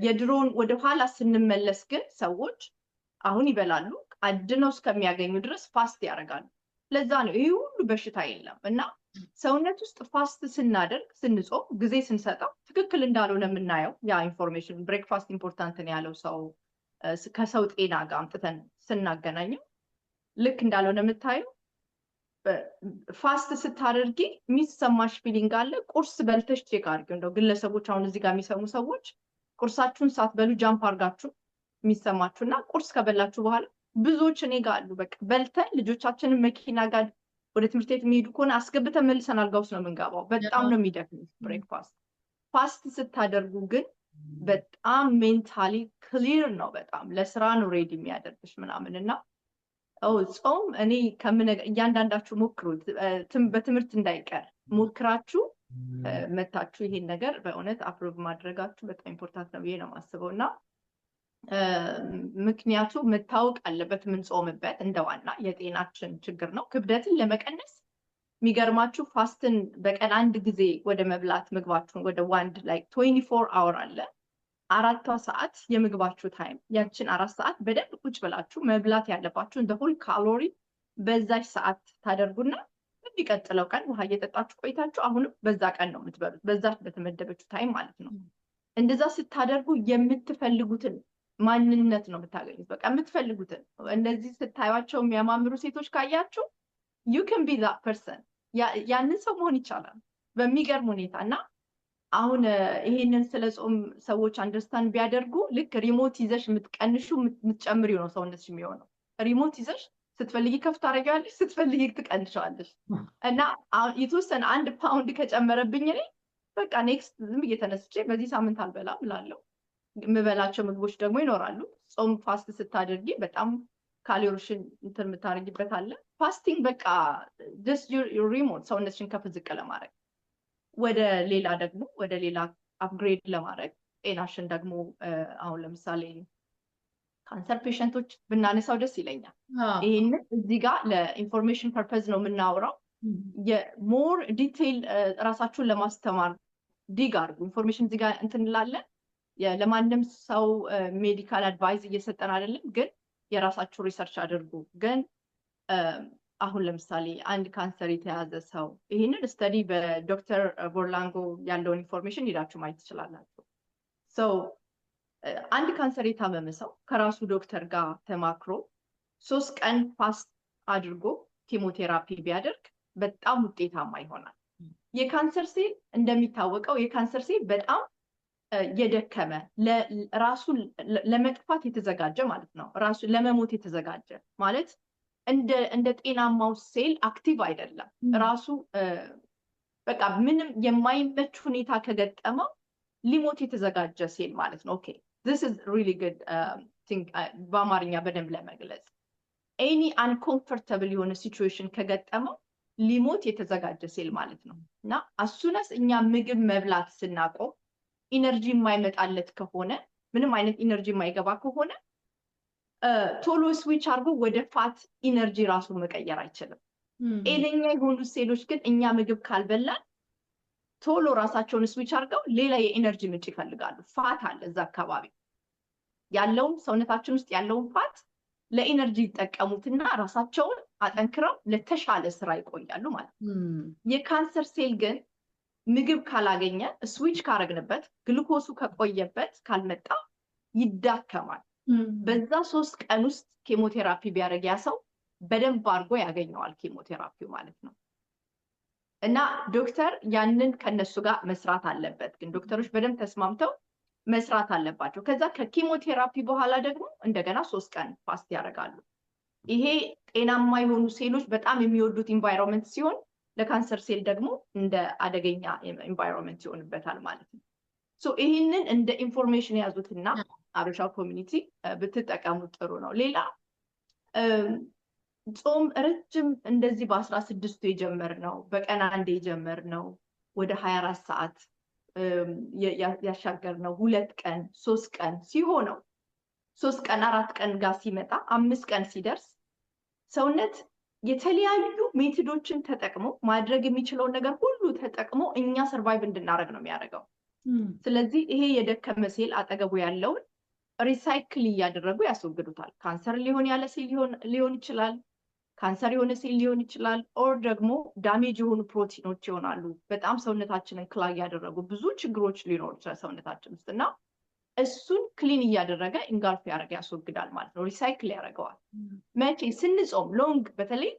የድሮን ወደኋላ ስንመለስ ግን ሰዎች አሁን ይበላሉ፣ አድነው እስከሚያገኙ ድረስ ፋስት ያደርጋሉ። ለዛ ነው ይህ ሁሉ በሽታ የለም እና ሰውነት ውስጥ ፋስት ስናደርግ ስንጾም ጊዜ ስንሰጠው ትክክል እንዳልሆነ የምናየው ያ ኢንፎርሜሽን ብሬክፋስት ኢምፖርታንት ነው ያለው ሰው ከሰው ጤና ጋር አምጥተን ስናገናኘው ልክ እንዳልሆነ የምታየው። ፋስት ስታደርጊ የሚሰማሽ ፊሊንግ አለ። ቁርስ በልተሽ ቼክ አድርጊው። እንደው ግለሰቦች አሁን እዚህ ጋር የሚሰሙ ሰዎች ቁርሳችሁን ሳትበሉ ጃምፕ አድርጋችሁ የሚሰማችሁና ቁርስ ከበላችሁ በኋላ ብዙዎች እኔ ጋር አሉ። በቃ በልተን ልጆቻችንን መኪና ጋር ወደ ትምህርት ቤት የሚሄዱ ከሆነ አስገብተን መልሰን አልጋ ውስጥ ነው የምንገባው። በጣም ነው የሚደክመው ብሬክፋስት። ፋስት ስታደርጉ ግን በጣም ሜንታሊ ክሊር ነው። በጣም ለስራ ነው ሬዲ የሚያደርግሽ ምናምን እና ጾም እኔ እያንዳንዳችሁ ሞክሩት። በትምህርት እንዳይቀር ሞክራችሁ መታችሁ ይሄን ነገር በእውነት አፕሮቭ ማድረጋችሁ በጣም ኢምፖርታንት ነው ብዬ ነው የማስበው እና ምክንያቱ መታወቅ አለበት። የምንጾምበት እንደ ዋና የጤናችን ችግር ነው። ክብደትን ለመቀነስ የሚገርማችሁ ፋስትን በቀን አንድ ጊዜ ወደ መብላት ምግባችሁን ወደ ዋንድ ላይ 24 አወር አለ 4 ሰዓት የምግባችሁ ታይም። ያችን 4 ሰዓት በደንብ ቁጭ ብላችሁ መብላት ያለባችሁን the whole ካሎሪ በዛች ሰዓት ታደርጉና በሚቀጥለው ቀን ውሃ እየጠጣችሁ ቆይታችሁ አሁንም በዛ ቀን ነው የምትበሉት፣ በዛች በተመደበችው ታይም ማለት ነው። እንደዛ ስታደርጉ የምትፈልጉትን ማንነት ነው የምታገኙት። በቃ የምትፈልጉትን እንደዚህ ስታዩቸው የሚያማምሩ ሴቶች ካያችሁ you can be that person። ያንን ሰው መሆን ይቻላል። በሚገርም ሁኔታ እና አሁን ይሄንን ስለ ጾም ሰዎች አንደርስታንድ ቢያደርጉ ልክ ሪሞት ይዘሽ የምትቀንሹ የምትጨምሪው ነው ሰውነትሽ የሚሆነው። ሪሞት ይዘሽ ስትፈልጊ ከፍ ታደርጊዋለሽ፣ ስትፈልጊ ትቀንሸዋለሽ። እና የተወሰነ 1 ፓውንድ ከጨመረብኝ እኔ በቃ ኔክስት ዝም ብዬ ተነስቼ በዚህ ሳምንት አልበላም እላለሁ። የምበላቸው ምግቦች ደግሞ ይኖራሉ። ጾም ፋስት ስታደርጊ በጣም ካሎሪሽን እንትን የምታደርጊበት አለ። ፋስቲንግ በቃ ጀስት ዩር ሪሞት ሰውነትሽን ከፍ ዝቅ ለማድረግ ወደ ሌላ አፕግሬድ ለማድረግ ጤናሽን ደግሞ አሁን ለምሳሌ ካንሰር ፔሸንቶች ብናነሳው ደስ ይለኛል። ይሄንን እዚህ ጋር ለኢንፎርሜሽን ፐርፐዝ ነው የምናወራው። የሞር ዲቴይል ራሳችሁን ለማስተማር ዲግ አድርጉ። ኢንፎርሜሽን እዚህ ጋር እንትን እንላለን። ለማንም ሰው ሜዲካል አድቫይዝ እየሰጠን አይደለም፣ ግን የራሳችሁ ሪሰርች አድርጉ። ግን አሁን ለምሳሌ አንድ ካንሰር የተያዘ ሰው ይህንን ስተዲ በዶክተር ቦርላንጎ ያለውን ኢንፎርሜሽን ሄዳችሁ ማየት ትችላላችሁ። ሰው አንድ ካንሰር የታመመ ሰው ከራሱ ዶክተር ጋር ተማክሮ 3 ቀን ፋስት አድርጎ ኪሞቴራፒ ቢያደርግ በጣም ውጤታማ ይሆናል። የካንሰር ሴል እንደሚታወቀው የካንሰር ሴል በጣም የደከመ ራሱን ለመጥፋት የተዘጋጀ ማለት ነው። ራሱ ለመሞት የተዘጋጀ ማለት እንደ ጤናማው ሴል አክቲቭ አይደለም። ራሱ በቃ ምንም የማይመች ሁኔታ ከገጠመው ሊሞት የተዘጋጀ ሴል ማለት ነው። ኦኬ this is really good thing በአማርኛ በደንብ ለመግለጽ ኤኒ አንኮምፎርታብል የሆነ ሲቹዌሽን ከገጠመው ሊሞት የተዘጋጀ ሴል ማለት ነው። እና አሱነስ እኛ ምግብ መብላት ስናቆም ኢነርጂ የማይመጣለት ከሆነ ምንም አይነት ኢነርጂ የማይገባ ከሆነ ቶሎ ስዊች አድርጎ ወደ ፋት ኢነርጂ ራሱን መቀየር አይችልም። ጤነኛ የሆኑ ሴሎች ግን እኛ ምግብ ካልበላን ቶሎ ራሳቸውን ስዊች አድርገው ሌላ የኢነርጂ ምንጭ ይፈልጋሉ። ፋት አለ እዛ አካባቢ ያለውን ሰውነታችን ውስጥ ያለውን ፋት ለኢነርጂ ይጠቀሙትና ራሳቸውን አጠንክረው ለተሻለ ስራ ይቆያሉ ማለት ነው። የካንሰር ሴል ግን ምግብ ካላገኘ ስዊች ካረግንበት ግሉኮሱ ከቆየበት ካልመጣ ይዳከማል። በዛ 3 ቀን ውስጥ ኬሞቴራፒ ቢያደርግ ያ ሰው በደንብ አድርጎ ያገኘዋል ኬሞቴራፒው ማለት ነው። እና ዶክተር ያንን ከነሱ ጋር መስራት አለበት። ግን ዶክተሮች በደንብ ተስማምተው መስራት አለባቸው። ከዛ ከኬሞቴራፒ በኋላ ደግሞ እንደገና 3 ቀን ፋስት ያደርጋሉ። ይሄ ጤናማ የሆኑ ሴሎች በጣም የሚወዱት ኢንቫይሮንመንት ሲሆን ለካንሰር ሴል ደግሞ እንደ አደገኛ ኢንቫይሮንመንት ይሆንበታል ማለት ነው። ሶ ይሄንን እንደ ኢንፎርሜሽን ያዙትና አበሻ ኮሚኒቲ ብትጠቀሙት ጥሩ ነው። ሌላ ጾም ረጅም እንደዚህ በ16ቱ የጀመርነው በቀን አንዴ የጀመርነው ወደ 24 ሰዓት ያሻገርነው 2 ቀን 3 ቀን ሲሆነው 3 ቀን 4 ቀን ጋር ሲመጣ 5 ቀን ሲደርስ ሰውነት የተለያዩ ሜቶዶችን ተጠቅሞ ማድረግ የሚችለውን ነገር ሁሉ ተጠቅሞ እኛ ሰርቫይቭ እንድናደርግ ነው የሚያደርገው። ስለዚህ ይሄ የደከመ ሴል አጠገቡ ያለውን ሪሳይክል እያደረጉ ያስወግዱታል። ካንሰር ያለ ሴል ሊሆን ይችላል፣ ካንሰር የሆነ ሴል ሊሆን ይችላል፣ ኦር ደግሞ ዳሜጅ የሆኑ ፕሮቲኖች ይሆናሉ። በጣም ሰውነታችንን ክላግ ያደረጉ ብዙ ችግሮች ሊኖሩ ይችላል ሰውነታችን ውስጥ እና እሱን ክሊን እያደረገ ኢንጋልፍ ያደረገ ያስወግዳል ማለት ነው። ሪሳይክል ያደርገዋል። መቼ ስንጾም ሎንግ በተለይ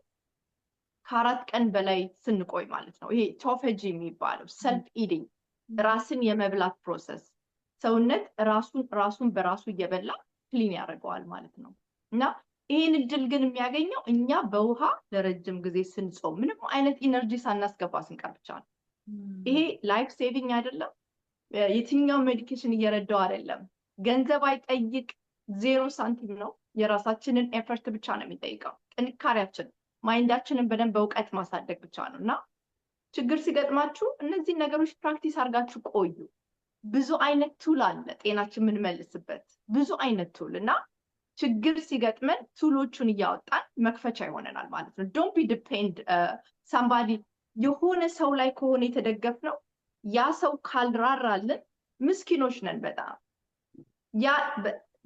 ከ4 ቀን በላይ ስንቆይ ማለት ነው። ይሄ ቶፌጂ የሚባለው ሰልፍ ኢዲንግ ራስን የመብላት ፕሮሰስ ሰውነት ራሱን በራሱ እየበላ ክሊን ያደርገዋል ማለት ነው። እና ይህን እድል ግን የሚያገኘው እኛ በውሃ ለረጅም ጊዜ ስንጾም ምንም አይነት ኢነርጂ ሳናስገባ ስንቀር ብቻ ነው። ይሄ ላይፍ ሴቪንግ አይደለም። የትኛው ሜዲኬሽን እየረዳው አይደለም። ገንዘብ አይጠይቅ፣ 0 ሳንቲም ነው። የራሳችንን ኤፈርት ብቻ ነው የሚጠይቀው። ጥንካሬያችን ማይንዳችንን በደንብ በእውቀት ማሳደግ ብቻ ነው። እና ችግር ሲገጥማችሁ እነዚህ ነገሮች ፕራክቲስ አድርጋችሁ ቆዩ። ብዙ አይነት ቱል አለ ጤናችን የምንመልስበት ብዙ አይነት ቱል እና ችግር ሲገጥመን ቱሎቹን እያወጣን መክፈቻ ይሆነናል ማለት ነው። ዶንት ቢ ዲፔንድ ሳምባዲ የሆነ ሰው ላይ ከሆነ የተደገፍነው ያ ሰው ካልራራልን ምስኪኖች ነን በጣም። ያ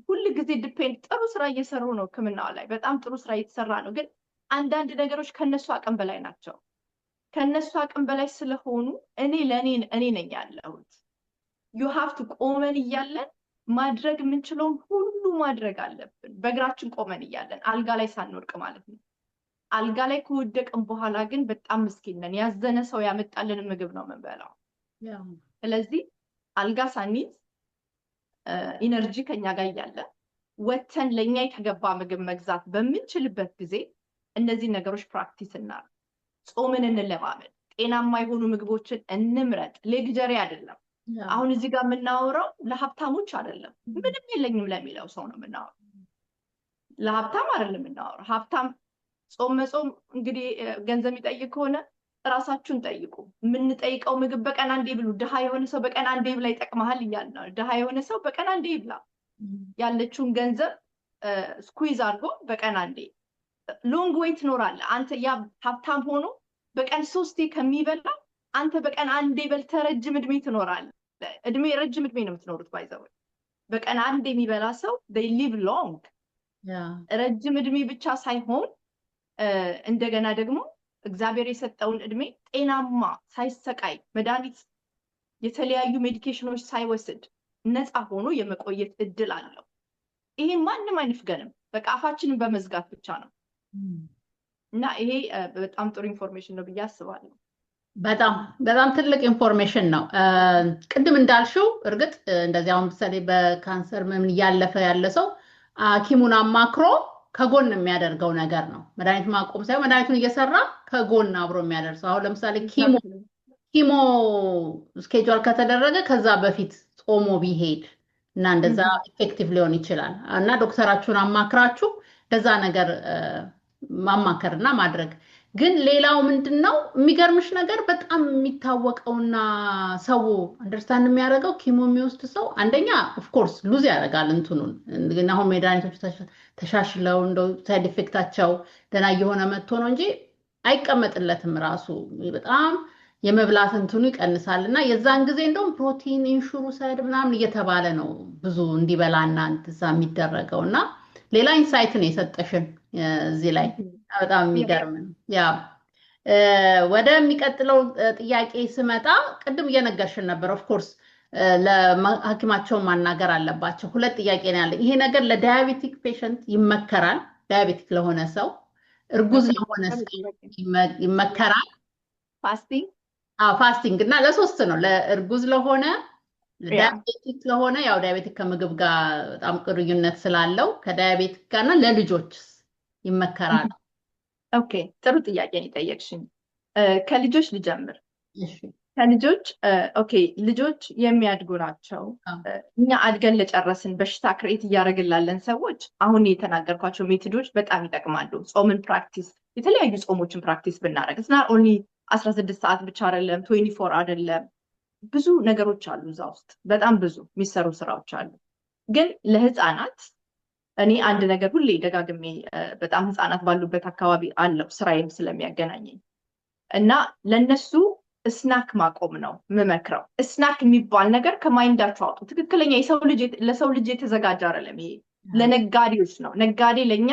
ሁሉ ጊዜ ዲፔንድ ጥሩ ስራ እየሰሩ ነው ሕክምናው ላይ በጣም ጥሩ ስራ እየተሰራ ነው። ግን አንዳንድ ነገሮች ከነሱ አቅም በላይ ናቸው። ከነሱ አቅም በላይ ስለሆኑ እኔ ነኝ ያለሁት። ዩ ሃቭ ቱ ቆመን እያለን ማድረግ የምንችለውን ሁሉ ማድረግ አለብን። በእግራችን ቆመን እያለን አልጋ ላይ ሳንወድቅ ማለት ነው። አልጋ ላይ ከወደቅን በኋላ ግን በጣም ምስኪን ነን። ያዘነ ሰው ያመጣልን ምግብ ነው የምንበላው። ስለዚህ አልጋ ሳንይዝ ኢነርጂ ከኛ ጋር እያለ ወተን ለኛ የተገባ ምግብ መግዛት በምንችልበት ጊዜ እነዚህ ነገሮች ፕራክቲስ እናድርግ። ጾምን እንለማመድ። ጤናማ የሆኑ ምግቦችን እንምረጥ። ሌግጀሪ አይደለም። አሁን እዚህ ጋር የምናወራው ለሀብታሞች አይደለም። ምንም የለኝም ለሚለው ሰው ነው የምናወራው። ለሀብታም አይደለም የምናወራው። ሀብታም ጾም መጾም እንግዲህ ገንዘብ የሚጠይቅ ከሆነ ራሳችሁን ጠይቁ። የምንጠይቀው ምግብ በቀን አንዴ ብሉ። ድሃ የሆነ ሰው በቀን አንዴ ብላ ይጠቅመሃል እያልን ነው። ድሃ የሆነ ሰው በቀን አንዴ ይብላ። ያለችውን ገንዘብ ስኩዊዝ አድርጎ በቀን አንዴ። ሎንግ ዌይ ትኖራለህ። አንተ ያ ሀብታም ሆኖ በቀን 3 ከሚበላ አንተ በቀን አንዴ በልተህ ረጅም እድሜ ትኖራለህ። ረጅም እድሜ ነው የምትኖሩት። ባይዘው በቀን አንዴ የሚበላ ሰው they live long። ረጅም እድሜ ብቻ ሳይሆን እንደገና ደግሞ እግዚአብሔር የሰጠውን እድሜ ጤናማ ሳይሰቃይ መድኃኒት የተለያዩ ሜዲኬሽኖች ሳይወስድ ነፃ ሆኖ የመቆየት እድል አለው። ይሄን ማንም አይንፍገንም። በቃ አፋችንን በመዝጋት ብቻ ነው። እና ይሄ በጣም ጥሩ ኢንፎርሜሽን ነው ብዬ አስባለሁ። በጣም ትልቅ ኢንፎርሜሽን ነው። ቅድም እንዳልሽው እርግጥ እንደዚህ አሁን ምሳሌ በካንሰር ምን እያለፈ ያለ ሰው ሐኪሙን አማክሮ ከጎን የሚያደርገው ነገር ነው። መድኃኒት ማቆም ሳይሆን መድኃኒቱን እየሰራ ከጎን አብሮ የሚያደርሰው። አሁን ለምሳሌ ኪሞ ስኬጁል ከተደረገ ከዛ በፊት ጾሞ ቢሄድ እና እንደዛ ኢፌክቲቭ ሊሆን ይችላል። እና ዶክተራችሁን አማክራችሁ እንደዛ ነገር ማማከርና ማድረግ። ግን ሌላው ምንድነው የሚገርምሽ ነገር በጣም የሚታወቀውና ሰው አንደርስታንድ የሚያደርገው ኪሞ የሚወስድ ሰው አንደኛ ኦፍ ኮርስ ሉዝ ያደርጋል እንትኑን። ግን አሁን መድኃኒቶቹ ተሻሽለው እንደው ሳይድ ኢፌክታቸው ደህና እየሆነ መጥቶ ነው እንጂ አይቀመጥለትም። ራሱ በጣም የመብላት እንትኑ ይቀንሳል። እና የዛን ጊዜ እንደውም ፕሮቲን ኢንሹሩ ሳይድ ምናምን እየተባለ ነው ብዙ እንዲበላና እንትዛ የሚደረገው። እና ሌላ ኢንሳይትን የሰጠሽን እዚህ ላይ በጣም የሚገርም ነው። ያ ወደሚቀጥለው ጥያቄ ስመጣ ቅድም እየነገርሽን ነበር። ኦፍ ኮርስ ለሐኪማቸውን ማናገር አለባቸው። 2 ጥያቄ ነው ያለ። ይሄ ነገር ለዳያቤቲክ ፔሸንት ይመከራል? ዳያቤቲክ ለሆነ ሰው፣ እርጉዝ ለሆነ ሰው ይመከራል? ፋስቲንግ እና ለ3 ነው። ለእርጉዝ ለሆነ፣ ዳያቤቲክ ለሆነ ያው ዳያቤቲክ ከምግብ ጋር በጣም ግንኙነት ስላለው ከዳያቤቲክ ጋርና ለልጆች ይመከራል? ኦኬ፣ ጥሩ ጥያቄ ነው የጠየቅሽኝ። ከልጆች ልጀምር። ከልጆች ኦኬ፣ ልጆች የሚያድጉ ናቸው። እኛ አድገን ለጨረስን በሽታ ክሬት እያደረግላለን ሰዎች አሁን የተናገርኳቸው ሜቶዶች በጣም ይጠቅማሉ። ጾምን ፕራክቲስ፣ የተለያዩ ጾሞችን ፕራክቲስ ብናደርግ እና ኦንሊ 16 ሰዓት ብቻ አይደለም፣ 24 አይደለም፣ ብዙ ነገሮች አሉ እዛ ውስጥ። በጣም ብዙ የሚሰሩ ስራዎች አሉ። ግን ለህፃናት እኔ አንድ ነገር ሁሌ ደጋግሜ በጣም ህፃናት ባሉበት አካባቢ አለው ስራዬም ስለሚያገናኘኝ እና ለነሱ ስናክ ማቆም ነው የምመክረው። ስናክ የሚባል ነገር ከማይንዳቸው አውጡ። ትክክለኛ ለሰው ልጅ የተዘጋጀ አይደለም። ይሄ ለነጋዴዎች ነው። ነጋዴ ለኛ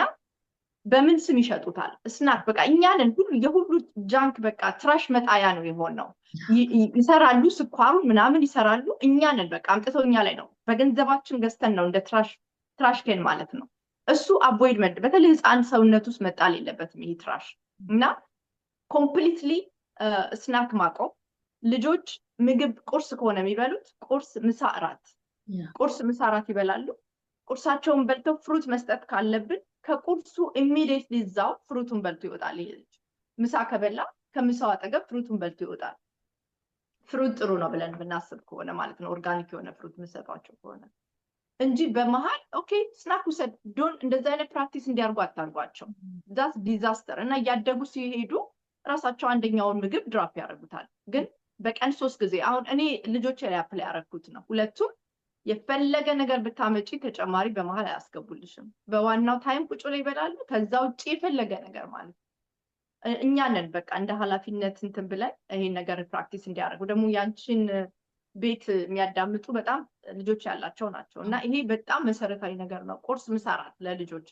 በምን ስም ይሸጡታል? ስናክ በቃ እኛንን የሁሉ ጃንክ በቃ ትራሽ መጣያ ነው የሆነው። ይሰራሉ፣ ስኳሩ ምናምን ይሰራሉ። እኛንን በቃ አምጥተው እኛ ላይ ነው በገንዘባችን ገዝተን ነው እንደ ትራሽ ኬን ማለት ነው። እሱ አቮይድ በተለይ ህፃን ሰውነት ውስጥ መጣል የለበትም ይሄ ትራሽ። እና ኮምፕሊትሊ ስናክ ማቆም። ልጆች ምግብ ቁርስ ከሆነ የሚበሉት ቁርስ፣ ምሳ፣ እራት፣ ቁርስ፣ ምሳ፣ እራት ይበላሉ። ቁርሳቸውን በልተው ፍሩት መስጠት ካለብን ከቁርሱ ኢሚዲየትሊ እዛው ፍሩቱን በልቶ ይወጣል። ይሄ ልጅ ምሳ ከበላ ከምሳው አጠገብ ፍሩቱን በልቶ ይወጣል። ፍሩት ጥሩ ነው ብለን ብናስብ ከሆነ ማለት ነው፣ ኦርጋኒክ የሆነ ፍሩት የምንሰጧቸው ከሆነ እንጂ በመሃል ኦኬ ስናክ ውሰድ ዶን እንደዛ አይነት ፕራክቲስ እንዲያርጉ አታርጓቸው። ዳስ ዲዛስተር። እና እያደጉ ሲሄዱ ራሳቸው አንደኛውን ምግብ ድራፕ ያደርጉታል። ግን በቀን 3 ጊዜ አሁን እኔ ልጆች ላይ አፕላይ ያደረኩት ነው። ሁለቱም የፈለገ ነገር ብታመጪ ተጨማሪ በመሃል አያስገቡልሽም። በዋናው ታይም ቁጭ ላይ ይበላሉ። ከዛ ውጭ የፈለገ ነገር ማለት እኛ ነን በቃ እንደ ኃላፊነት እንትን ብለን ይሄን ነገር ፕራክቲስ እንዲያደርጉ። ደግሞ ያንቺን ቤት የሚያዳምጡ በጣም ልጆች ያላቸው ናቸው እና ይሄ በጣም መሰረታዊ ነገር ነው። ቁርስ፣ ምሳ፣ እራት ለልጆች።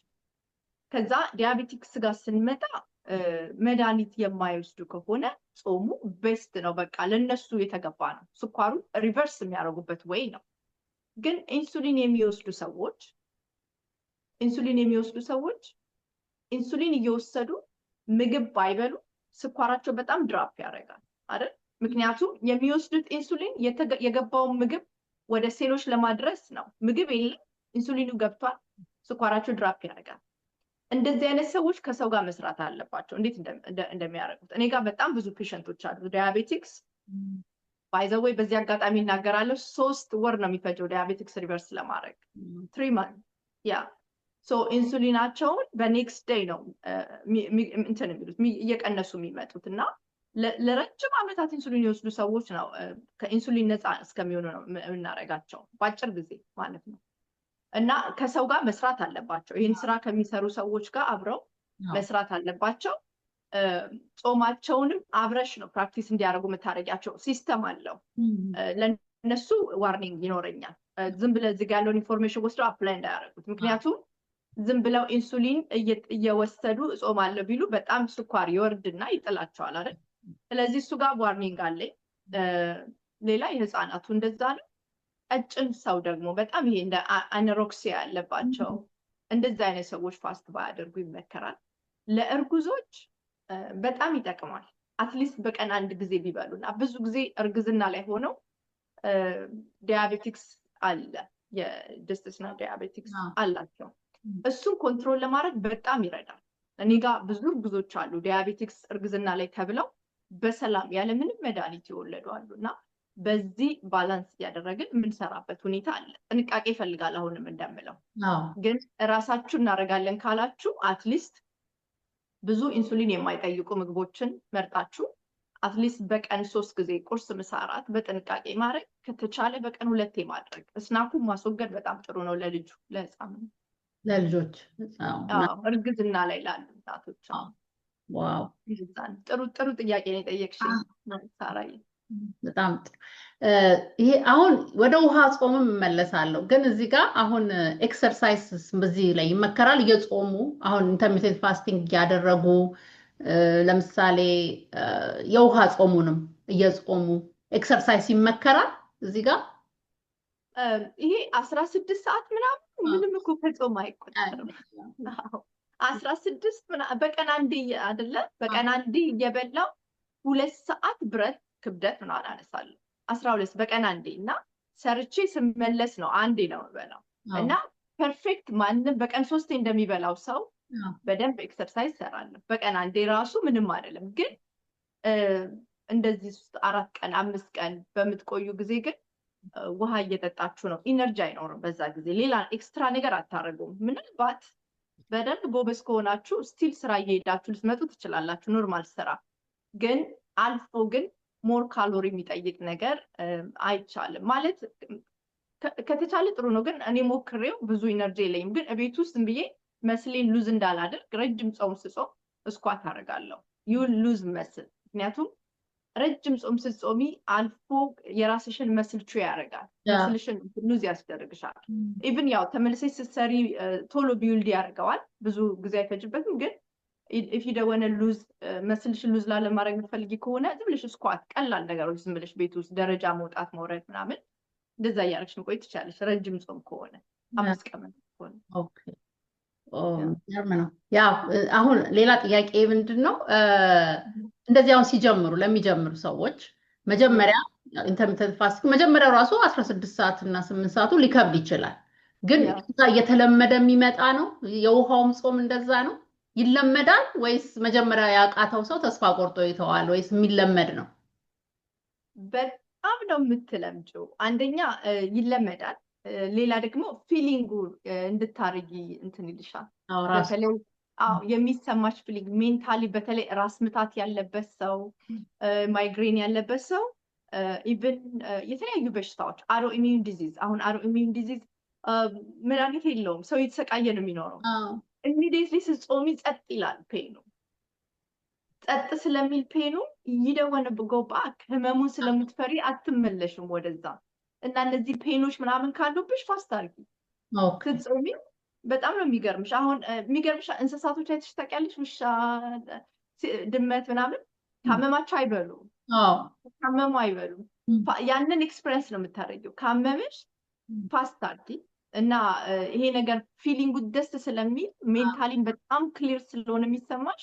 ከዛ ዲያቤቲክስ ጋር ስንመጣ መድኃኒት የማይወስዱ ከሆነ ጾሙ ቤስት ነው። በቃ ለነሱ የተገባ ነው። ስኳሩ ሪቨርስ የሚያደርጉበት ወይ ነው። ግን ኢንሱሊን የሚወስዱ ሰዎች ኢንሱሊን እየወሰዱ ምግብ ባይበሉ ስኳራቸው በጣም ድራፕ ያደርጋል አይደል? ምክንያቱም የሚወስዱት ኢንሱሊን የገባውን ምግብ ወደ ሴሎች ለማድረስ ነው። ምግብ የለም፣ ኢንሱሊኑ ገብቷል፣ ስኳራቸው ድራፕ ያደርጋል። እንደዚህ አይነት ሰዎች ከሰው ጋር መስራት አለባቸው። እንዴት እንደሚያደርጉት እኔ ጋር በጣም ብዙ ፔሸንቶች አሉ ዲያቤቲክስ ባይዘወይ በዚህ አጋጣሚ እናገራለሁ 3 ወር ነው የሚፈጀው ዲያቤቲክስ ሪቨርስ ለማድረግ 3 months ያ ሶ ኢንሱሊናቸውን በኔክስት ዴይ ነው እንትን የሚሉት እየቀነሱ የሚመጡት እና ለረጅም ዓመታት ኢንሱሊን የወስዱ ሰዎች ነው ከኢንሱሊን ነፃ እስከሚሆኑ ነው የምናደርጋቸው በአጭር ጊዜ ማለት ነው። እና ከሰው ጋር መስራት አለባቸው። ይህን ስራ ከሚሰሩ ሰዎች ጋር አብረው መስራት አለባቸው። ጾማቸውንም አብረሽ ነው ፕራክቲስ እንዲያደርጉ የምታደርጊያቸው። ሲስተም አለው። ለነሱ ዋርኒንግ ይኖረኛል። ዝም ብለው እዚህ ጋር ያለውን ኢንፎርሜሽን ወስደው አፕላይ እንዳያደርጉት። ምክንያቱም ዝም ብለው ኢንሱሊን እየወሰዱ እጾማለሁ ቢሉ በጣም ስኳር ይወርድና ይጥላቸዋል አይደል? ስለዚህ እሱ ጋር ዋርኒንግ አለኝ። ሌላ የህፃናቱ እንደዛ ነው። ቀጭን ሰው ደግሞ በጣም ይሄ እንደ አኖሬክሲያ ያለባቸው እንደዚህ አይነት ሰዎች ፋስት ባያደርጉ ይመከራል። ለእርጉዞች በጣም ይጠቅማል። አትሊስት በቀን 1 ጊዜ ቢበሉና ብዙ ጊዜ እርግዝና ላይ ሆነው ዲያቤቲክስ አለ፣ የጀስቲስና ዲያቤቲክስ አላቸው። እሱን ኮንትሮል ለማድረግ በጣም ይረዳል። እኔ ጋር ብዙ እርጉዞች አሉ ዲያቤቲክስ እርግዝና ላይ ተብለው በሰላም ያለ ምንም መድኃኒት ይወለዱ አሉና በዚህ ባላንስ እያደረግን የምንሰራበት ሁኔታ አለ። ጥንቃቄ ይፈልጋል። አሁንም እንደምለው ግን ራሳችሁ እናደርጋለን ካላችሁ አትሊስት ብዙ ኢንሱሊን የማይጠይቁ ምግቦችን መርጣችሁ አትሊስት በቀን 3 ጊዜ ቁርስ፣ ምሳ፣ እራት በጥንቃቄ ማድረግ ከተቻለ በቀን 2 ማድረግ። ስናኩን ማስወገድ በጣም ጥሩ ነው ለልጁ ለህፃኑ ለልጆች እርግዝና ላይ ላሉ እናቶች። ዋው ጥሩ ጥያቄ ነው የጠየቅሽኝ ሳራዬ። በጣም ጥሩ። ይሄ አሁን ወደ ውሃ ጾምም እመለሳለሁ፣ ግን እዚህ ጋር አሁን ኤክሰርሳይዝ በዚህ ላይ ይመከራል። እየጾሙ አሁን ኢንተርሚቴንት ፋስቲንግ እያደረጉ ለምሳሌ የውሃ ጾሙንም እየጾሙ ኤክሰርሳይዝ ይመከራል እዚህ ጋር። ይሄ 16 ሰዓት ምንም እኮ ከጾም አይቆጠርም። 16 በቀን አንዴ አይደለ? በቀን አንዴ እየበላው 2 ሰዓት ብረት ክብደት ምናምን አነሳለሁ። 12 በቀን አንዴ እና ሰርቼ ስመለስ ነው አንዴ ነው የምበላው። እና ፐርፌክት ማንም በቀን 3 እንደሚበላው ሰው በደንብ ኤክሰርሳይዝ ሰራለሁ። በቀን አንዴ ራሱ ምንም አይደለም። ግን እንደዚህ 4 ቀን 5 ቀን በምትቆዩ ጊዜ ግን ውሃ እየጠጣችሁ ነው። ኢነርጂ አይኖርም በዛ ጊዜ። ሌላ ኤክስትራ ነገር አታደርጉም። ምናልባት በደንብ ጎበዝ ከሆናችሁ ስቲል ስራ እየሄዳችሁ ልትመጡ ትችላላችሁ፣ ኖርማል ስራ። ግን አልፎ ግን ሞር ካሎሪ የሚጠይቅ ነገር አይቻልም ማለት ከተቻለ ጥሩ ነው። ግን እኔ ሞክሬው ብዙ ኢነርጂ የለኝም። ግን እቤት ውስጥ ብዬ መስሌን ሉዝ እንዳላደርግ ረጅም ጾም ስጾም እስኳት አደርጋለሁ። ዩ ሉዝ መስል። ምክንያቱም ረጅም ጾም ስትጾሚ አልፎ የራስሽን መስል ቹ ያደርጋል። መስልሽን ሉዝ ያስደርግሻል። ኢቭን ያው ተመልሰሽ ስትሰሪ ቶሎ ቢውልድ ያደርገዋል። ብዙ ጊዜ አይፈጅበትም። ግን if you don't want to lose መስልሽን ሉዝ ላለማድረግ የምትፈልጊ ከሆነ ዝም ብለሽ ስኳት፣ ቀላል ነገሮች ዝም ብለሽ ቤት ውስጥ ደረጃ መውጣት መውረድ ምናምን እንደዛ እያደረግሽ መቆየት ትችላለሽ። ረጅም ጾም ከሆነ 5 ቀን ከሆነ ኦኬ። ነው ያው አሁን ሌላ ጥያቄ ምንድነው እንደዚህ አሁን ሲጀምሩ ለሚጀምሩ ሰዎች መጀመሪያ ኢንተርሚተንት ፋስቲንግ መጀመሪያው ራሱ 16 ሰዓት እና 8 ሰዓቱ ሊከብድ ይችላል። ግን እየተለመደ የሚመጣ ነው። የውሃውም ጾም እንደዛ ነው። ይለመዳል ወይስ መጀመሪያ ያቃተው ሰው ተስፋ ቆርጦ ይተዋል ወይስ የሚለመድ ነው? በጣም ነው የምትለምጪው። አንደኛ ይለመዳል። ሌላ ደግሞ ፊሊንጉ እንድታርጊ እንትን ይልሻል። በተለይ የሚሰማሽ ፊሊንግ ሜንታሊ፣ በተለይ ራስ ምታት ያለበት ሰው፣ ማይግሬን ያለበት ሰው፣ ኢቭን የተለያዩ በሽታዎች አሮ ኢሚዩን ዲዚዝ። አሁን አሮ ኢሚዩን ዲዚዝ መድኃኒት የለውም። ሰው የተሰቃየ ነው የሚኖረው። ኢሚዲየትሊ ስትጾሚ ጸጥ ይላል ፔኑ። ጸጥ ስለሚል ፔኑ ይደወነ ብጎ ባክ ህመሙን ስለምትፈሪ አትመለሽም ወደዛ። እና እነዚህ ፔኖች ምናምን ካሉብሽ ፋስት አድርጊ ስትጾሚ። በጣም ነው የሚገርምሽ። አሁን የሚገርምሽ እንስሳቶች አይተሽ ታውቂያለሽ? ውሻ፣ ድመት ምናምን ካመማቸው አይበሉም። ካመሙ አይበሉም። ያንን ኤክስፒሪየንስ ነው የምታደርጊው። ካመመሽ ፋስት አድርጊ። እና ይሄ ነገር ፊሊንጉ ደስ ስለሚል ሜንታሊን በጣም ክሊር ስለሆነ የሚሰማሽ